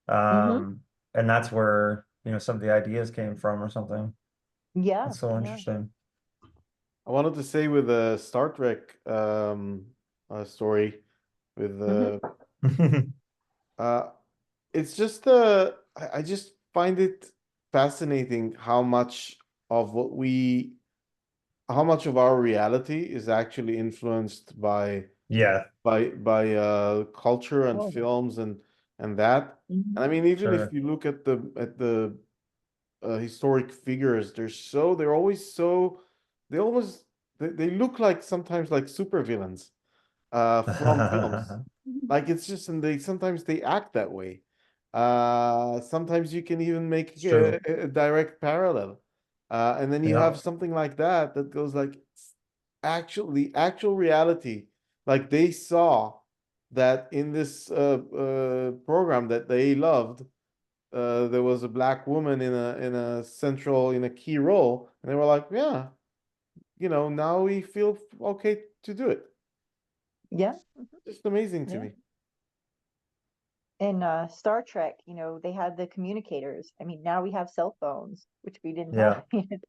hmm Um, and that's where, some of the ideas came from or something. Yeah, That's so yeah. interesting. I wanted to say with the Star Trek story with hmm uh it's just I just find it fascinating of what we how much of our reality is actually influenced Yeah, by culture and Oh, films and that. mhm. And I mean, even if sure. you look at the historic figures. They're always so they almost they look like sometimes like supervillains from films. Like it's just and they sometimes they act that way. Sometimes you can even make It's true. a direct parallel. And then you Yeah. have something like that that goes like actually actual reality. Like they saw that in this program that they loved, there was a black woman in a central in a key role, and they were like, yeah, now we feel okay to do it. Yeah. Just amazing to Yeah. me. In Star Trek, they had the communicators. I mean, now we have cell phones, which we didn't Yeah. have.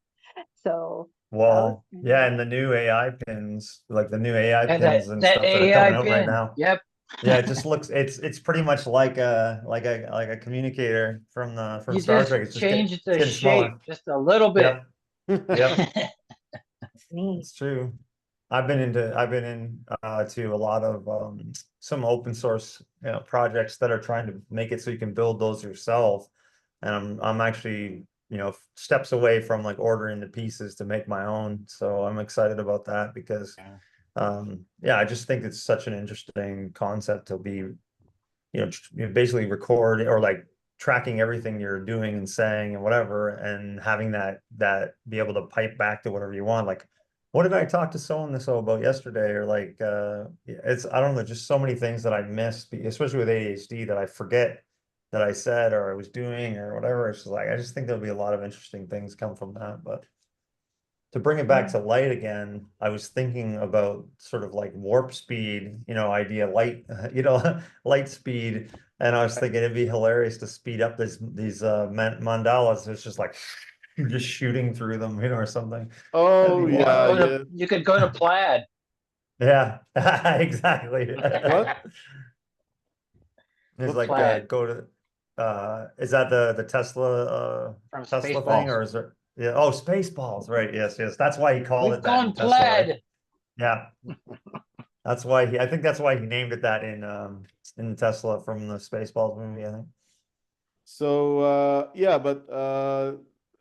So that was Well, yeah, and the new AI pins, like the new AI And pins and that stuff that are coming AI out right pin. now. Yep. Yeah, it just looks it's pretty much like a communicator from You Star just Trek. change It's the getting shape smaller. just a little bit. Yep, yep, neat. it's true. I've been in to a lot of some open source projects that are trying to make it so you can build those yourself. And I'm actually, steps away from like ordering the pieces to make my own. So I'm excited about that because yeah, I just think it's such an interesting concept to be basically record or like tracking everything you're doing and saying and whatever, and having that be able to pipe back to whatever you want. Like, what did I talk to so and so about yesterday? Or like, it's I don't know, just so many things that I missed, especially with ADHD, that I forget that I said or I was doing or whatever. It's just like I just think there'll be a lot of interesting things come from that, but to bring it back Yeah. to light again, I was thinking about sort of like warp speed, idea, light, light speed. And I was thinking it'd be hilarious to speed up these mandalas. It's just like just shooting through them, or something. That'd Oh be yeah, wild. yeah. You could go to Plaid Yeah, exactly. What? It's with like Plaid go to is that the from Tesla thing, Spaceballs. or is there Spaceballs, right? Yes, yes. That's why he called We've it that in gone Tesla, right? Plaid. Yeah. I think that's why he named it that in Tesla from the Spaceballs movie, I think. So yeah, but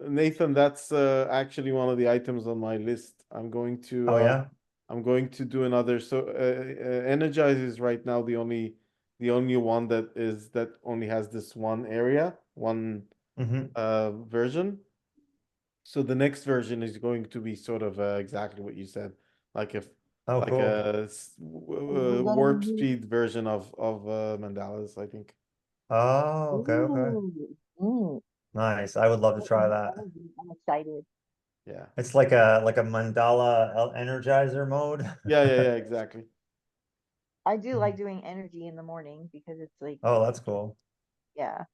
Nathan, that's actually one of the items on my list. Oh yeah? I'm going to do another. So Energize is right now the only one that only has this one area, one Mm-hmm. version. So the next version is going to be sort of exactly what you said, like if Oh like cool. a Is it gonna warp be? speed version of mandalas, I think. Oh, okay, okay. Ooh, mm, Nice. I would love to try that. I'm excited. Yeah. It's like a mandala energizer mode. Yeah, exactly. I do like doing energy in the morning because it's like, Oh, that's cool. yeah.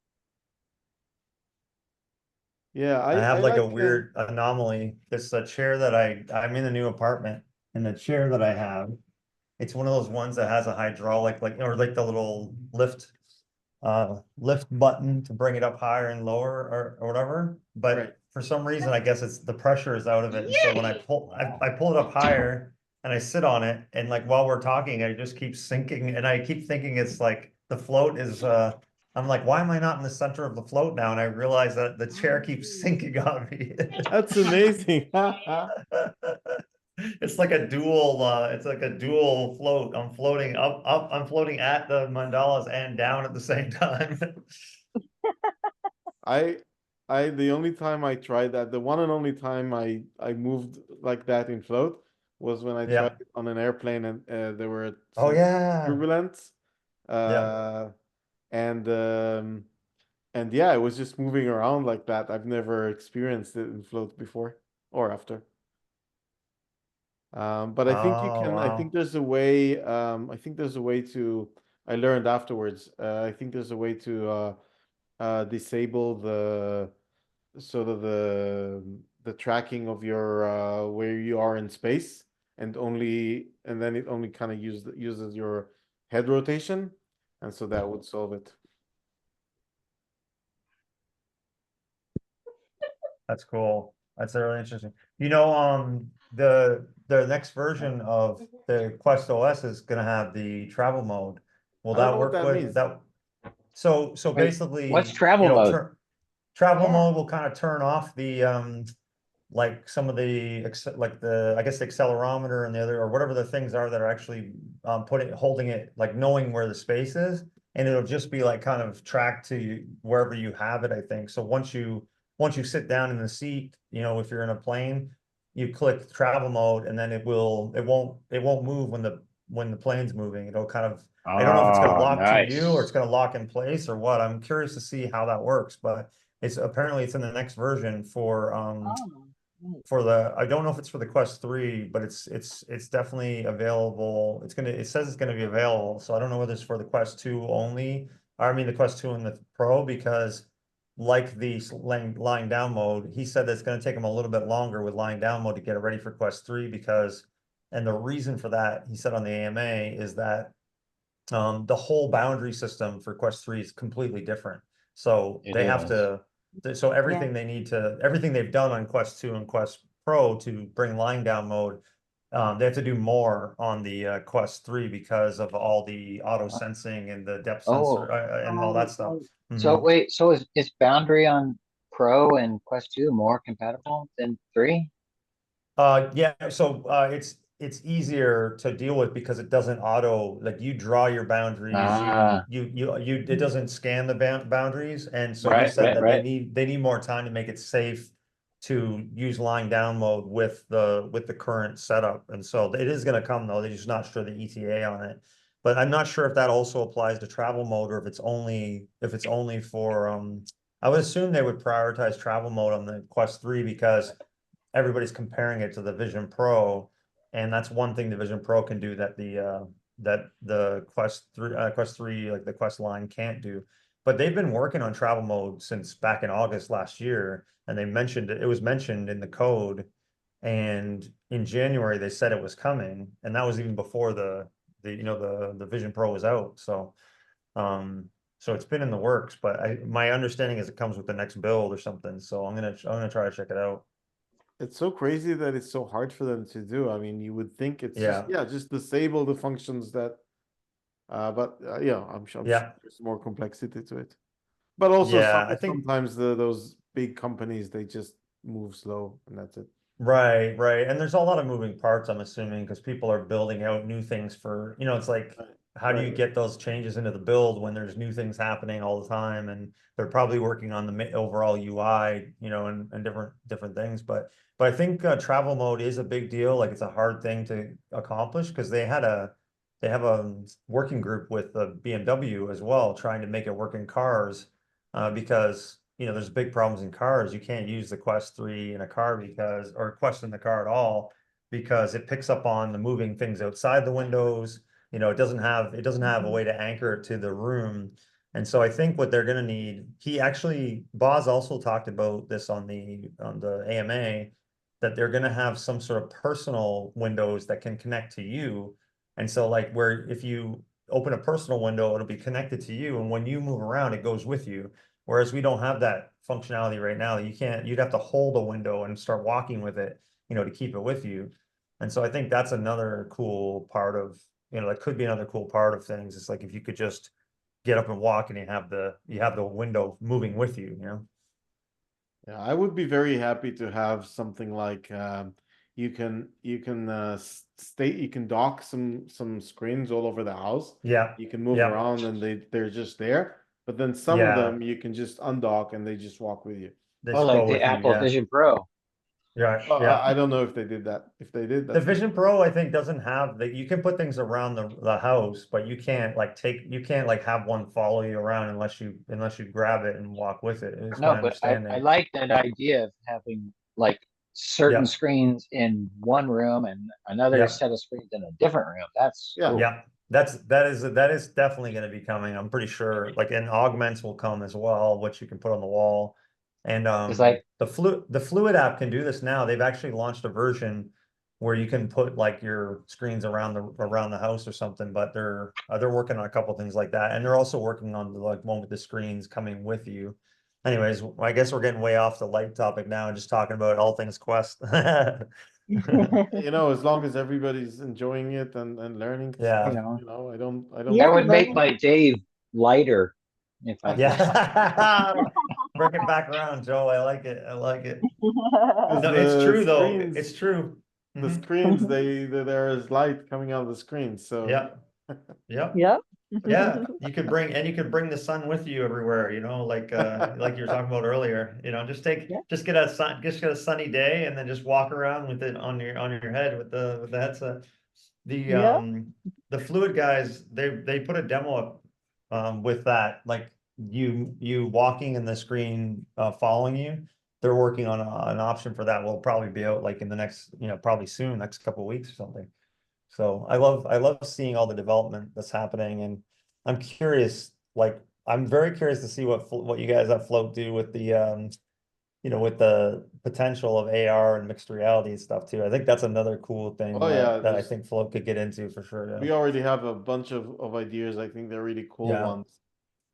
Yeah, I have I like a like weird anomaly. It's a chair that I'm in a new apartment, and the chair that I have, it's one of those ones that has a hydraulic, like, or like the little lift button to bring it up higher and lower, or whatever. right. But for some reason, I guess it's the pressure is out of it. And so when I pull it up higher and I sit on it, and like while we're talking, I just keep sinking, and I keep thinking it's like the float is I'm like, why am I not in the center of the float now? And I realize that the chair keeps sinking on me. That's amazing. It's like a dual float. I'm floating up, I'm floating at the mandalas and down at the same time. I the only time I tried that, the one and only time I moved like that in float was when I tried Yeah. it on an airplane and there were Oh some yeah. turbulence. Yeah. Uh and and yeah, it was just moving around like that. I've never experienced it in float before or after. But Oh I think wow. there's a way, I think there's a way to, I learned afterwards, I think there's a way to disable the sort of the tracking of your where you are in space and then it only kind of uses your head rotation, and so that would solve it. That's cool. That's really interesting. The next version of the Quest OS is gonna have the travel mode. Will I don't know that what work that with means. that? So Wait, what's basically travel it'll mode? turn Travel Yeah. mode will kind of turn off the like some of the like the I guess the accelerometer and the other or whatever the things are that are actually holding it, like knowing where the space is, and it'll just be like kind of tracked to wherever you have it, I think. So once you sit down in the seat, you know, if you're in a plane, you click travel mode, and then it won't move when the plane's moving. It'll kind of, I don't know if it's going to Oh, lock to you or it's nice. going to lock in place or what. I'm curious to see how that works, but it's apparently it's in the next version Oh, right. for the, I don't know if it's for the Quest 3, but it's definitely available. It says it's gonna be available, so I don't know whether it's for the Quest 2 only. I mean the Quest 2 and the Pro, because like the lying down mode, he said that it's gonna take him a little bit longer with lying down mode to get it ready for Quest 3 because, and the reason for that, he said on the AMA, is that the whole boundary system for Quest 3 is completely different. So It they have is. to, so Yeah. everything they've done on Quest 2 and Quest Pro to bring lying down mode, they have to do more on the Quest 3 because of all the auto sensing and the depth sensor Oh, and all that Oh, stuff. right. so Mhm. wait, so is Boundary on Pro and Quest 2 more compatible than 3? Yeah, so it's easier to deal with because it doesn't auto, like you draw your boundaries, Ah, it doesn't scan the boundaries, and so he right, said right, that right. they need more time to make it safe to use lying down mode with the current setup, and so it is going to come though. They're just not sure the ETA on it, but I'm not sure if that also applies to travel mode or if it's only for I would assume they would prioritize travel mode on the Quest 3 because everybody's comparing it to the Vision Pro, and that's one thing the Vision Pro can do that the Quest 3, like the Quest line can't do. But they've been working on travel mode since back in August last year, and they mentioned it was mentioned in the code, and in January they said it was coming, and that was even before the Vision Pro was out. Um so it's been in the works, but my understanding is it comes with the next build or something. So I'm gonna try to check it out. It's so crazy that it's so hard for them to do. I mean, you would think it's just, Yeah. yeah, just disable the functions that, but yeah, I'm sure Yeah. there's more complexity to it. But also Yeah, I think sometimes those big companies, they just move slow and that's it. right, right. And there's a lot of moving parts, I'm assuming, because people are building out new things for, it's like, Right, how do right, you right. get those changes into the build when there's new things happening all the time? And they're probably working on the overall UI, and different things. But I think travel mode is a big deal. Like it's a hard thing to accomplish because they have a working group with the BMW as well, trying to make it work in cars, because there's big problems in cars. You can't use the Quest 3 in a car or Quest in the car at all because it picks up on the moving things outside the windows. It doesn't have a way to anchor it to the room. And so I think what they're going to need, Boz also talked about this on the AMA, that they're going to have some sort of personal windows that can connect to you. And so like where if you open a personal window, it'll be connected to you. And when you move around, it goes with you. Whereas we don't have that functionality right now. You'd have to hold a window and start walking with it, to keep it with you. And so I think that's another cool part of, that could be another cool part of things. It's like if you could just get up and walk and you have the window moving with you. Yeah, I would be very happy to have something like you can state you can dock some screens all over the house. Yeah. You can move Yeah. around and they're just there. But then some of Yeah. them you can just undock and they just walk with you. They Oh, just like go the with you. Apple Yeah. Vision Pro. Yeah. Well, Yeah. I don't know if they did that. If they did, The that's Vision Pro, I think, doesn't have you can put things around the house, but you can't like have one follow you around unless you grab it and walk with it, is No, my but I understanding. like that idea of having like certain Yeah. screens in one room and another Yeah. set of screens in a different room. That's yeah. cool. Yeah. That is definitely going to be coming. I'm pretty sure. Like, and augments will come as well, which you can put on the wall. And It's like, the Fluid app can do this now. They've actually launched a version where you can put like your screens around the house or something. But they're working on a couple things like that, and they're also working on the like one with the screens coming with you. Anyways, I guess we're getting way off the light topic now and just talking about all things Quest. As long as everybody's enjoying it and learning you stuff, Yeah. know, I don't Yeah, that would make learning. my day lighter if I could. Yeah. bring it back around, Joe. I like it. I like it. 'Cause No, it's the true though. screens- It's true. The Mhm. screens, there is light coming out of the screen, so. Yep. Yep. Yep. Yeah, you could bring the sun with you everywhere, like you were talking about earlier, Yeah. just get a sunny day and then just walk around with it on your head with the headset. The Yeah. the fluid guys, they put a demo up with that, like you walking and the screen following you. They're working on an option for that. Will probably be out like in the next, probably soon, next couple of weeks or something. So I love seeing all the development that's happening, and I'm curious, like I'm very curious to see what you guys at Float do with the with the potential of AR and mixed reality and stuff too. I think that's another cool thing Oh, yeah, that I there's- think Float could get into for sure. We already have a bunch of ideas. I think they're really cool Yeah. ones.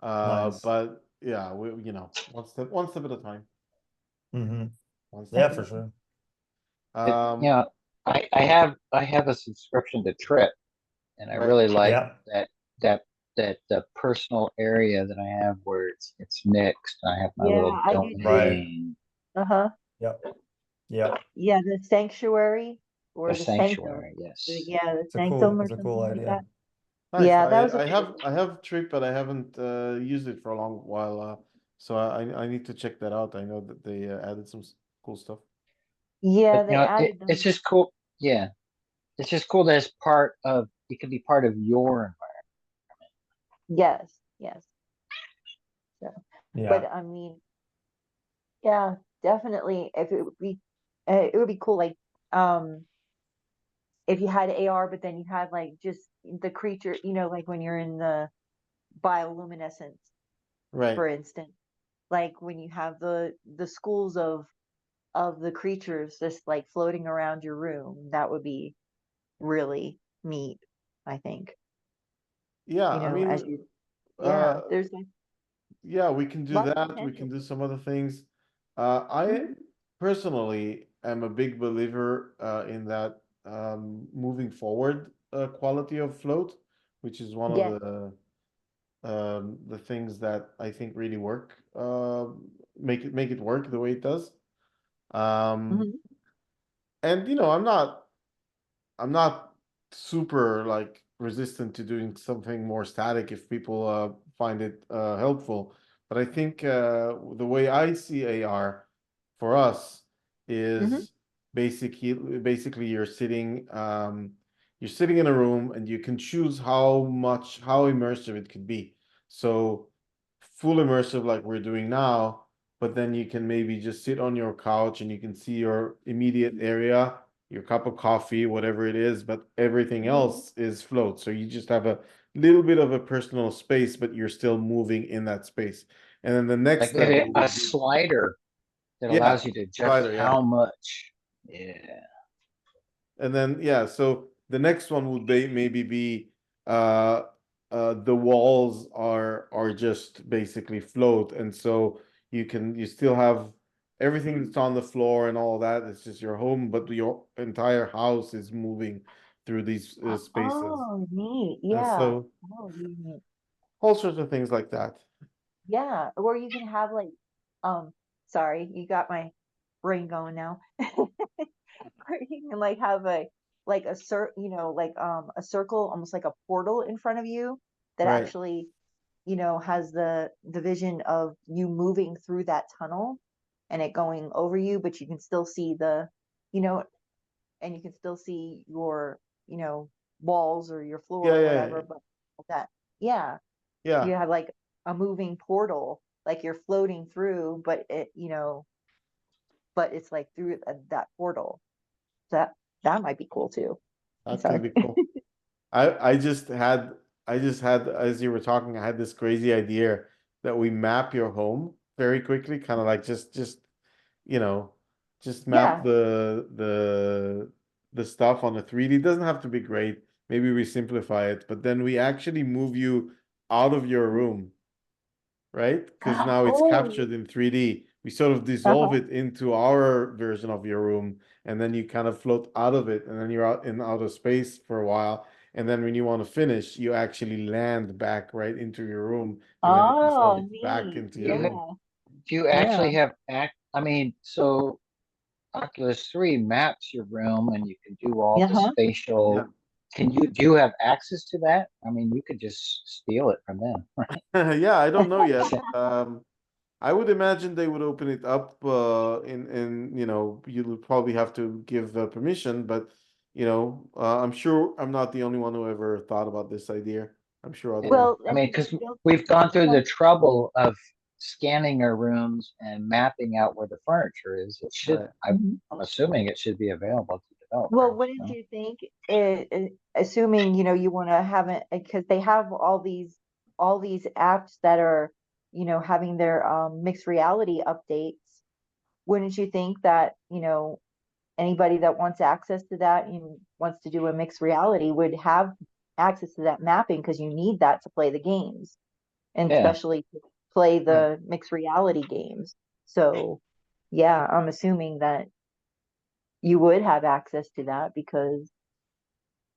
Nice. But yeah, one step at a time. Hmm. One step Yeah, at for a time. sure. Yeah, I have a subscription to Trip, and I Right. really like Yeah. that the personal area that I have where it's mixed. I have my Yeah, little I do too. domain, Uh-huh. Yep. Yep. Yeah, the sanctuary or the the sanctum. sanctuary. Yes. Yeah, the sanctum or It's a something cool like idea. that. Nice. Yeah, that was a I have Trip, but I haven't used it for a long while. So I need to check that out. I know that they added some cool stuff. yeah, But they added them. it's just cool. Yeah, it's just cool that it could be part of your Yes, yes. So, Yeah. but I mean, yeah, definitely. If it would be cool. Like, if you had AR, but then you had like just the creature, like when you're in the bioluminescence, Right. for instance, like when you have the schools of the creatures just like floating around your room, that would be really neat, I think. Yeah, I As mean, you, yeah, uh, there's like yeah, we can do lots of that. We can potential. do some other things. I Mhm. personally am a big believer in that moving forward quality of float, which is one of Yes. the things that I think really work. Make it work the way it does. Um, Mhm. and I'm not super like resistant to doing something more static if people find it helpful. But I think the way I see AR for us Mhm. is basically you're sitting in a room and you can choose how immersive it could be. So full immersive like we're doing now, but then you can maybe just sit on your couch and you can see your immediate area, your cup of coffee, whatever it is, but everything else is float. So you just have a little bit of a personal space, but you're still moving in that space. And then the next like maybe level a would be, slider that yeah, allows you to adjust slider, yeah. how much. Yeah. And then yeah, so the next one would be maybe be uh the walls are just basically float, and so you still have everything that's on the floor and all that. It's just your home, but your entire house is moving through these spaces, Oh, neat. and Yeah. so Oh, really neat. all sorts of things like that. Yeah. Or you can have like, um, sorry, you got my brain going now. Or you can like have a circle, almost like a portal in front of you that Right. actually, has the vision of you moving through that tunnel and it going over you, but you can still see you know, and you can still see your, walls or your floor Yeah, or yeah, whatever, but that, yeah, you yeah. have like a moving portal, like you're floating through, but it's like through that portal. That that might be cool too. I'm That could sorry. be cool. I just had as you were talking, I had this crazy idea that we map your home very quickly, kind of like just you know, just map Yeah. the stuff on a 3D. It doesn't have to be great. Maybe we simplify it, but then we actually move you out of your room, right? Because now it's Oh, captured in 3D. We sort of dissolve uh-huh. it into our version of your room, and then you kind of float out of it, and then you're out in outer space for a while. And then when you want to finish, you actually land back right into your room, and then you dissolve Oh, it back neat. into your room. Yeah. do you actually have I mean, so Oculus 3 maps your room and you can do all the Uh-huh. spatial. Do you have access to that? I mean, you could just steal it from them, right? Yeah, I don't know yet. I would imagine they would open it up in you know, you would probably have to give permission, but you know, I'm sure I'm not the only one who ever thought about this idea. I'm sure other Yeah. ones. Well, I mean, because they'll- we've gone through the they'll- trouble of scanning our rooms and mapping out where the furniture is. It should, Right. Mhm. I'm assuming it should be available to Well, developers. wouldn't No? you think, assuming, you want to have it, because they have all these apps that are, having their mixed reality updates. Wouldn't you think that, anybody that wants access to that and wants to do a mixed reality would have access to that mapping because you need that to play the games, and Yeah. especially to play Right. the mixed reality games. So, yeah, I'm assuming that you would have access to that because,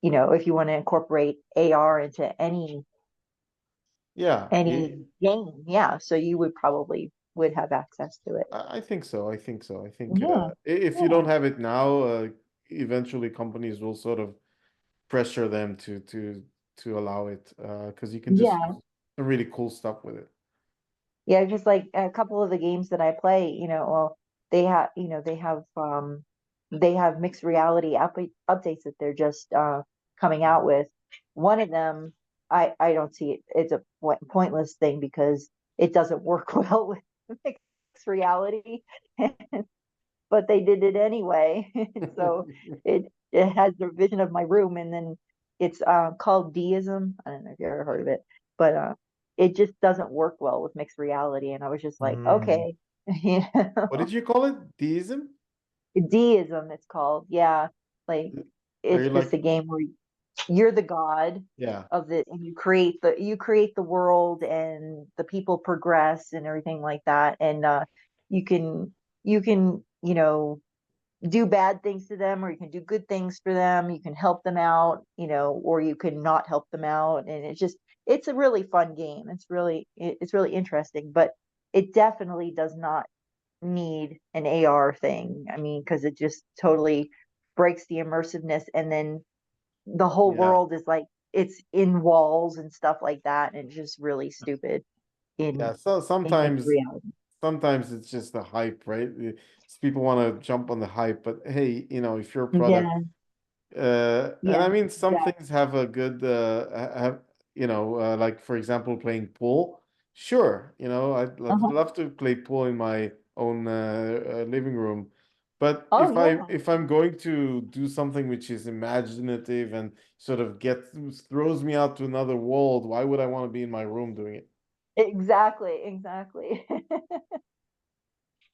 if you want to incorporate AR into Yeah, any game, yeah, so you would probably would have access to it. I think so. I think so. I think Yeah, if you yeah, don't have it now, eventually companies will sort of pressure them to allow it because you can just yeah. do some really cool stuff with it. Yeah, just like a couple of the games that I play, well, they have mixed reality updates that they're just coming out with. One of them, I don't see it. It's a pointless thing because it doesn't work well with mixed reality, but they did it anyway. So it has the vision of my room, and then it's called deism. I don't know if you ever heard of it, but it just doesn't work well with mixed reality. And I was just like, Mm. okay, you What know, did you call it? Deism? deism it's called. Yeah, like Are it's you just a like, game where you're the god yeah, of the, and you create the world, and the people progress and everything like that, and you can do bad things to them, or you can do good things for them. You can help them out, or you can not help them out. And it's a really fun game. It's really interesting, but it definitely does not need an AR thing. I mean, because it just totally breaks the immersiveness. And then the whole yeah, world is like, it's in walls and stuff like that. And it's just really stupid yeah. in, So mixed reality. sometimes it's just the hype, right? People want to jump on the hype, but hey, you know, if your product Yeah. and Yeah. I mean, some Exactly. things have a good, have, you know, like for example, playing pool. Sure, you know, I'd Uh-huh. love to play pool in my own living room. But Oh yeah. if I'm going to do something which is imaginative and sort of throws me out to another world, why would I want to be in my room doing it? Exactly, exactly.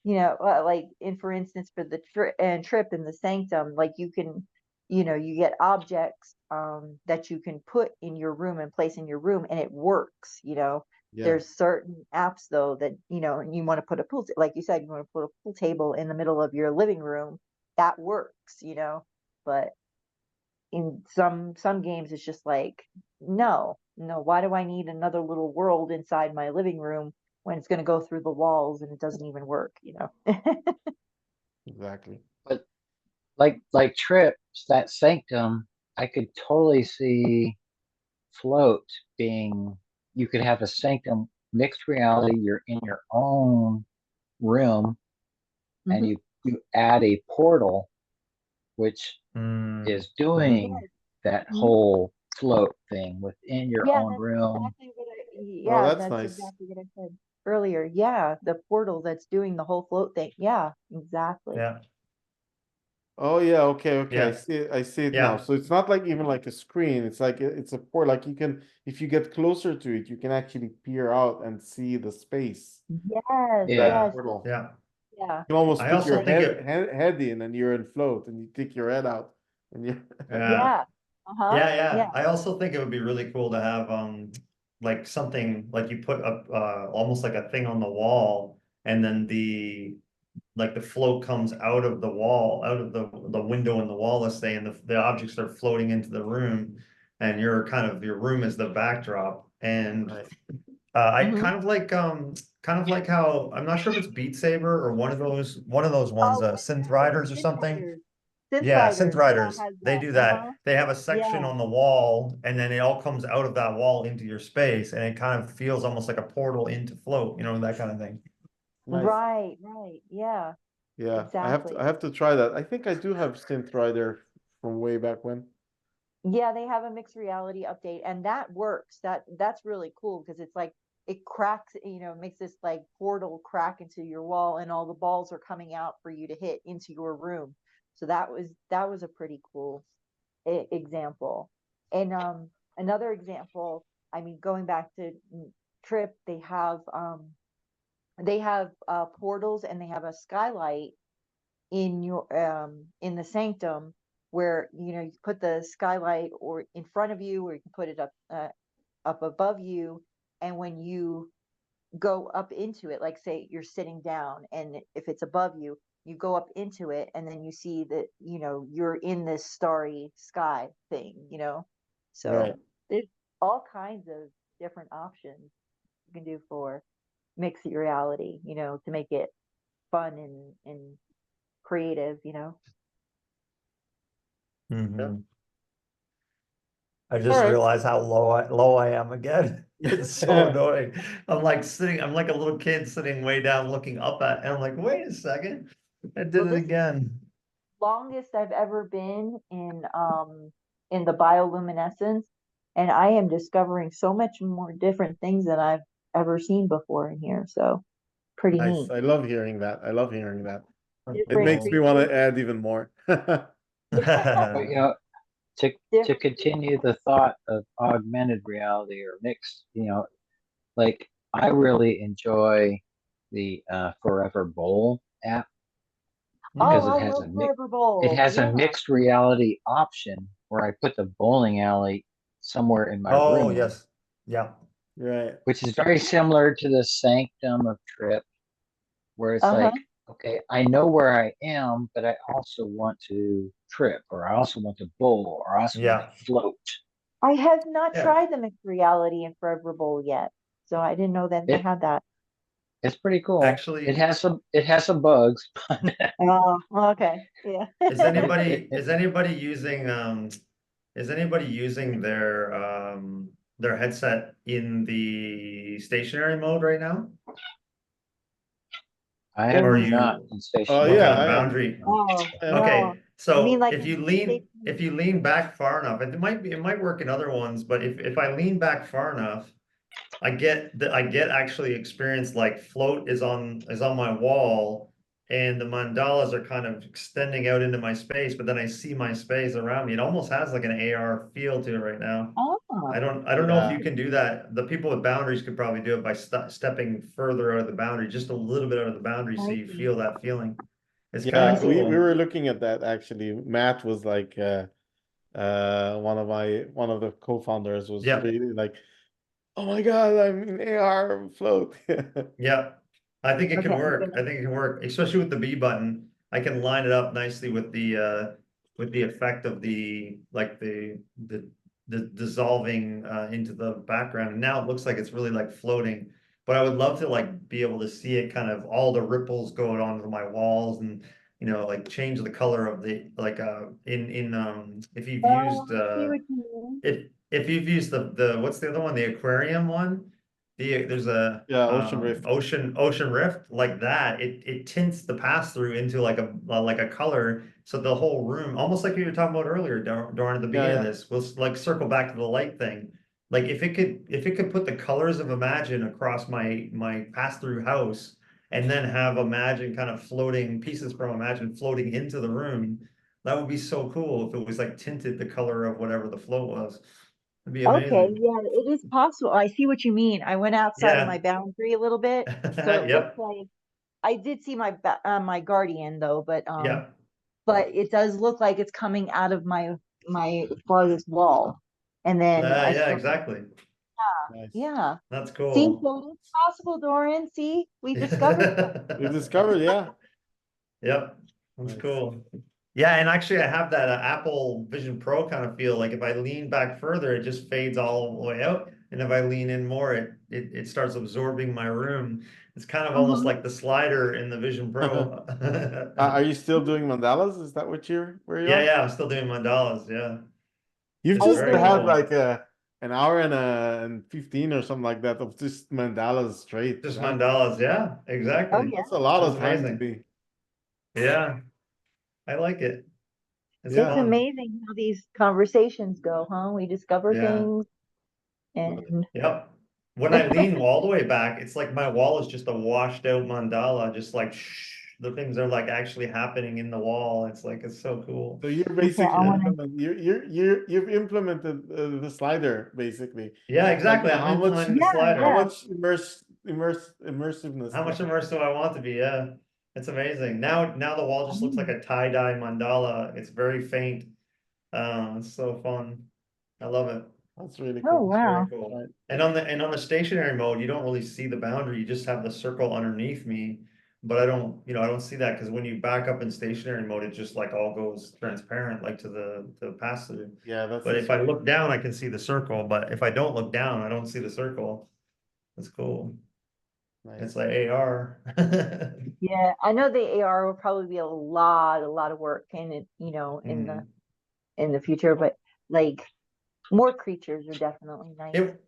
Like in, for instance, for the trip in the sanctum, like you can, you get objects that you can put in your room and place in your room, and it works. Yeah, There's certain apps though that, and you want to put a like you said, you want to put a pool table in the middle of your living room, that works. But in some games it's just like, no, no, why do I need another little world inside my living room when it's going to go through the walls and it doesn't even work? exactly. But like trips, that sanctum, I could totally see float being, you could have a sanctum mixed reality, you're in your own room and Hmm. you add a portal which Mm. is Mhm. doing that whole float thing within your Yeah, own that's room. exactly Oh, that's that's nice. exactly what I said earlier. Yeah, the portal that's doing the whole float thing. Yeah, exactly. Yeah, Oh yeah, okay, okay. yeah, I see it now. yeah, So it's not like even like a screen. It's like it's a port. Like you can, if you get closer to it, you can actually peer out and see the space Yes, through that Yeah. yes, portal. yeah. yeah, You can almost I put your also think it, head in and you're in float and you take your head out and you yeah, yeah. Uh-huh. yeah, yeah. Yeah. I also think it would be really cool to have like something like you put up almost like a thing on the wall, and then the float comes out of the wall, out of the window in the wall, let's say, and the objects are floating into the room, and your room is the backdrop. And right. I Hmm. kind of like kind of like how, I'm not sure if it's Beat Saber or one of those ones, Oh, Synth Riders or Synth something. Riders. Synth Yeah, Synth Riders. Yeah, Riders, has they that. do Uh-huh. that. They have a section Yeah. on the wall and then it all comes out of that wall into your space and it kind of feels almost like a portal into float, you know, that kind of thing. Nice. Right, right. Yeah, Yeah, exactly. I have to try that. I think I do have Synth Rider from way back when. Yeah, they have a mixed reality update and that works. That's really cool because it's like it cracks, makes this like portal crack into your wall and all the balls are coming out for you to hit into your room. So that was a pretty cool example. And another example, I mean going back to Trip, they have portals and they have a skylight in the sanctum where you put the skylight or in front of you or you can put it up above you, and when you go up into it, like say you're sitting down and if it's above you, you go up into it and then you see that you're in this starry sky thing. Right. So there's all kinds of different options you can do for mixed reality, to make it fun and creative. Mhm. I All just right. realized how low I am again. It's so annoying. I'm like a little kid sitting way down looking up at, and I'm like, wait a second, I did Well, it this is again. the longest I've ever been in the bioluminescence, and I am discovering so much more different things than I've ever seen before in here. So pretty Nice. neat. I love hearing that. I love hearing that. It Different makes me Cool. want creatures. to add even more. But to Different. continue the thought of augmented reality or mixed, like I really enjoy the Forever Bowl app because Oh, Mm. I love Forever Bowl. it has a Yeah. mixed reality option where I put the bowling alley somewhere in my Oh, room, yes. Yeah. Right. which is very similar to the Sanctum of Trip, where it's Uh-huh. like, okay, I know where I am, but I also want to trip, or I also want to bowl, or I also want Yeah. to float. I have not Yeah. tried the mixed reality in Forever Bowl yet, so I didn't know that they It had that. it's pretty cool. It Actually, has some bugs, but Oh, okay. Yeah. is anybody using their headset in the stationary mode right now? I In Or are am the not you in okay Yeah, on stationary. the I am. boundary? Oh, I am. no. Okay, You mean so like if you lean back far enough, it might work in other ones, but if I lean back far enough, I get actually experience like float is on my wall and the mandalas are kind of extending out into my space, but then I see my space around me. It almost has like an AR feel to it right now. Oh, I don't know if Yeah. you can do that. The people with boundaries could probably do it by stepping further out of the boundary, just a little bit out of the boundary, so I you see. feel that feeling. It's kind Yeah, of I see. we cool. were looking at that actually. Matt was like one of the co-founders was Yeah. really like, oh my God, I'm in AR float. Yeah, I think it Okay, can I'm work. I gonna. think it can work, especially with the B button. I can line it up nicely with the effect of the like the dissolving into the background. And now it looks like it's really like floating. But I would love to like be able to see it kind of all the ripples going onto my walls and like change the color of the like in if you've Oh, used I see what you mean. if you've used the what's the other one, the aquarium one, there's a Yeah, Ocean Rift. ocean rift like that. It tints the pass through into like a color, so the whole room, almost like you were talking about earlier, Doran, at the Yeah, beginning of yeah. this. We'll like circle back to the light thing. Like if it could put the colors of Imagine across my pass through house, and then have Imagine kind of floating pieces from Imagine floating into the room. That would be so cool if it was like tinted the color of whatever the float was. It'd be Okay, amazing. yeah, it is possible. I see what you mean. I went outside of Yeah. my boundary a little bit, so it looks Yep. like I did see my guardian though, Yeah. but it does look like it's coming out of my farthest wall, and then I Yeah, saw. exactly. Nice. Yeah. That's See, cool. so it is possible, Doran. See, we discovered We discovered, yeah. Yep, that's Nice. cool. Yeah, and actually I have that Apple Vision Pro kind of feel. Like if I lean back further, it just fades all the way out. And if I lean in more, it starts absorbing my room. It's kind of almost like the slider in the Vision Pro. Are you still doing mandalas? Is that where you are? Yeah, I'm still doing mandalas, yeah. You've It's just very had cool. like an hour and 15 or something like that of just mandalas straight. Just mandalas, yeah, exactly. Oh yeah. That's a lot It's of time to amazing. be. Yeah, I like it. It's Yeah. It's fun. amazing how these conversations go, huh? We discover Yeah. things and Yep. When I lean all the way back, it's like my wall is just a washed out mandala, just like the things are like actually happening in the wall. It's like it's so cool. So you're okay, I basically want to. you've implemented the slider basically. Yeah, Like exactly. I'm implementing the Yeah, how slider. yeah. much immersiveness? How much immersed do I want to be? Yeah, it's amazing. Now the wall just looks like Mm. a tie-dye mandala. It's very faint. It's so fun. I love it. That's really Oh cool. It's very wow. cool. Right. And on the stationary mode, you don't really see the boundary. You just have the circle underneath me. But I don't, I don't see that because when you back up in stationary mode, it just like all goes transparent, like to the passive. Yeah, that's But the if I look down, I can see the circle. But if I don't look down, I don't see the circle. That's cool. It's nice. like AR. Yeah, I know the AR will probably be a lot of work in it, Mm. in the future, but like more creatures are definitely nice. It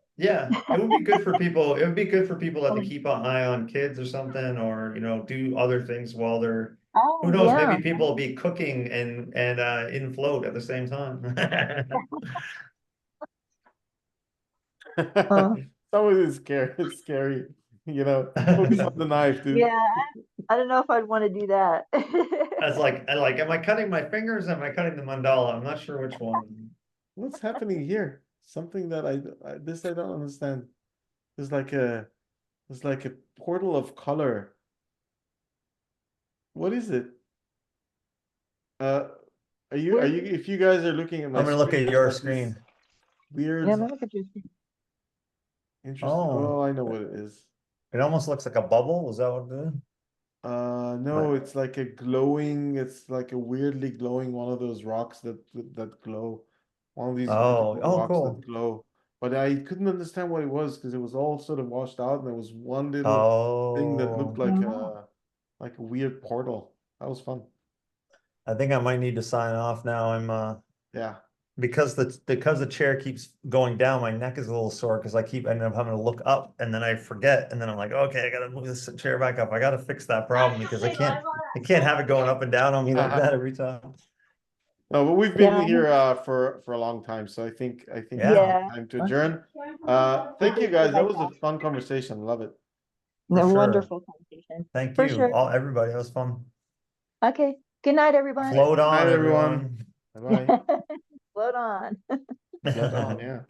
would be good for people. It would be good for people that to Oh, keep an eye on kids or something, or do other things while they're, who oh, knows, yeah. maybe people will be cooking and in float at the same time. Uh, Some of it is scary. It's scary. Focus on the knife, dude. yeah, I don't know if I'd want to do that. Am I cutting my fingers? Am I cutting the mandala? I'm not sure which one. What's happening here? Something that I don't understand. There's like a there's like a portal of color. What is it? Uh, are Where, you if you guys are looking at my I'm gonna look screen, at there's your like this screen. weird, yeah, look at your. interesting. Oh, Oh, I know what it is. it almost looks like a bubble. Is that what it is? No, Like, it's like a glowing, it's like a weirdly glowing one of those rocks that glow. One of these vertical oh, rocks that cool. glow. But I couldn't understand what it was because it was all sort of washed out and there was one little thing that looked Oh, Oh, like a weird portal. That was fun. I think I might need to sign off now. I'm Yeah. because the chair keeps going down, my neck is a little sore because I keep ending up having to look up and then I forget and then I'm like, okay, I gotta move this chair back up. I gotta fix that problem because I can't have it going up and down on me like that every time. No, but we've been yeah, here for a long time, so I think it's Yeah, yeah. time to adjourn. We Thank you did good guys. That like was a that. fun conversation. Love it. for A sure. wonderful conversation. Thank For you, sure. everybody. That was fun. Okay. Good night, everyone. Float Good on, night, everyone. everyone. Bye bye. Float on. Float on, yeah.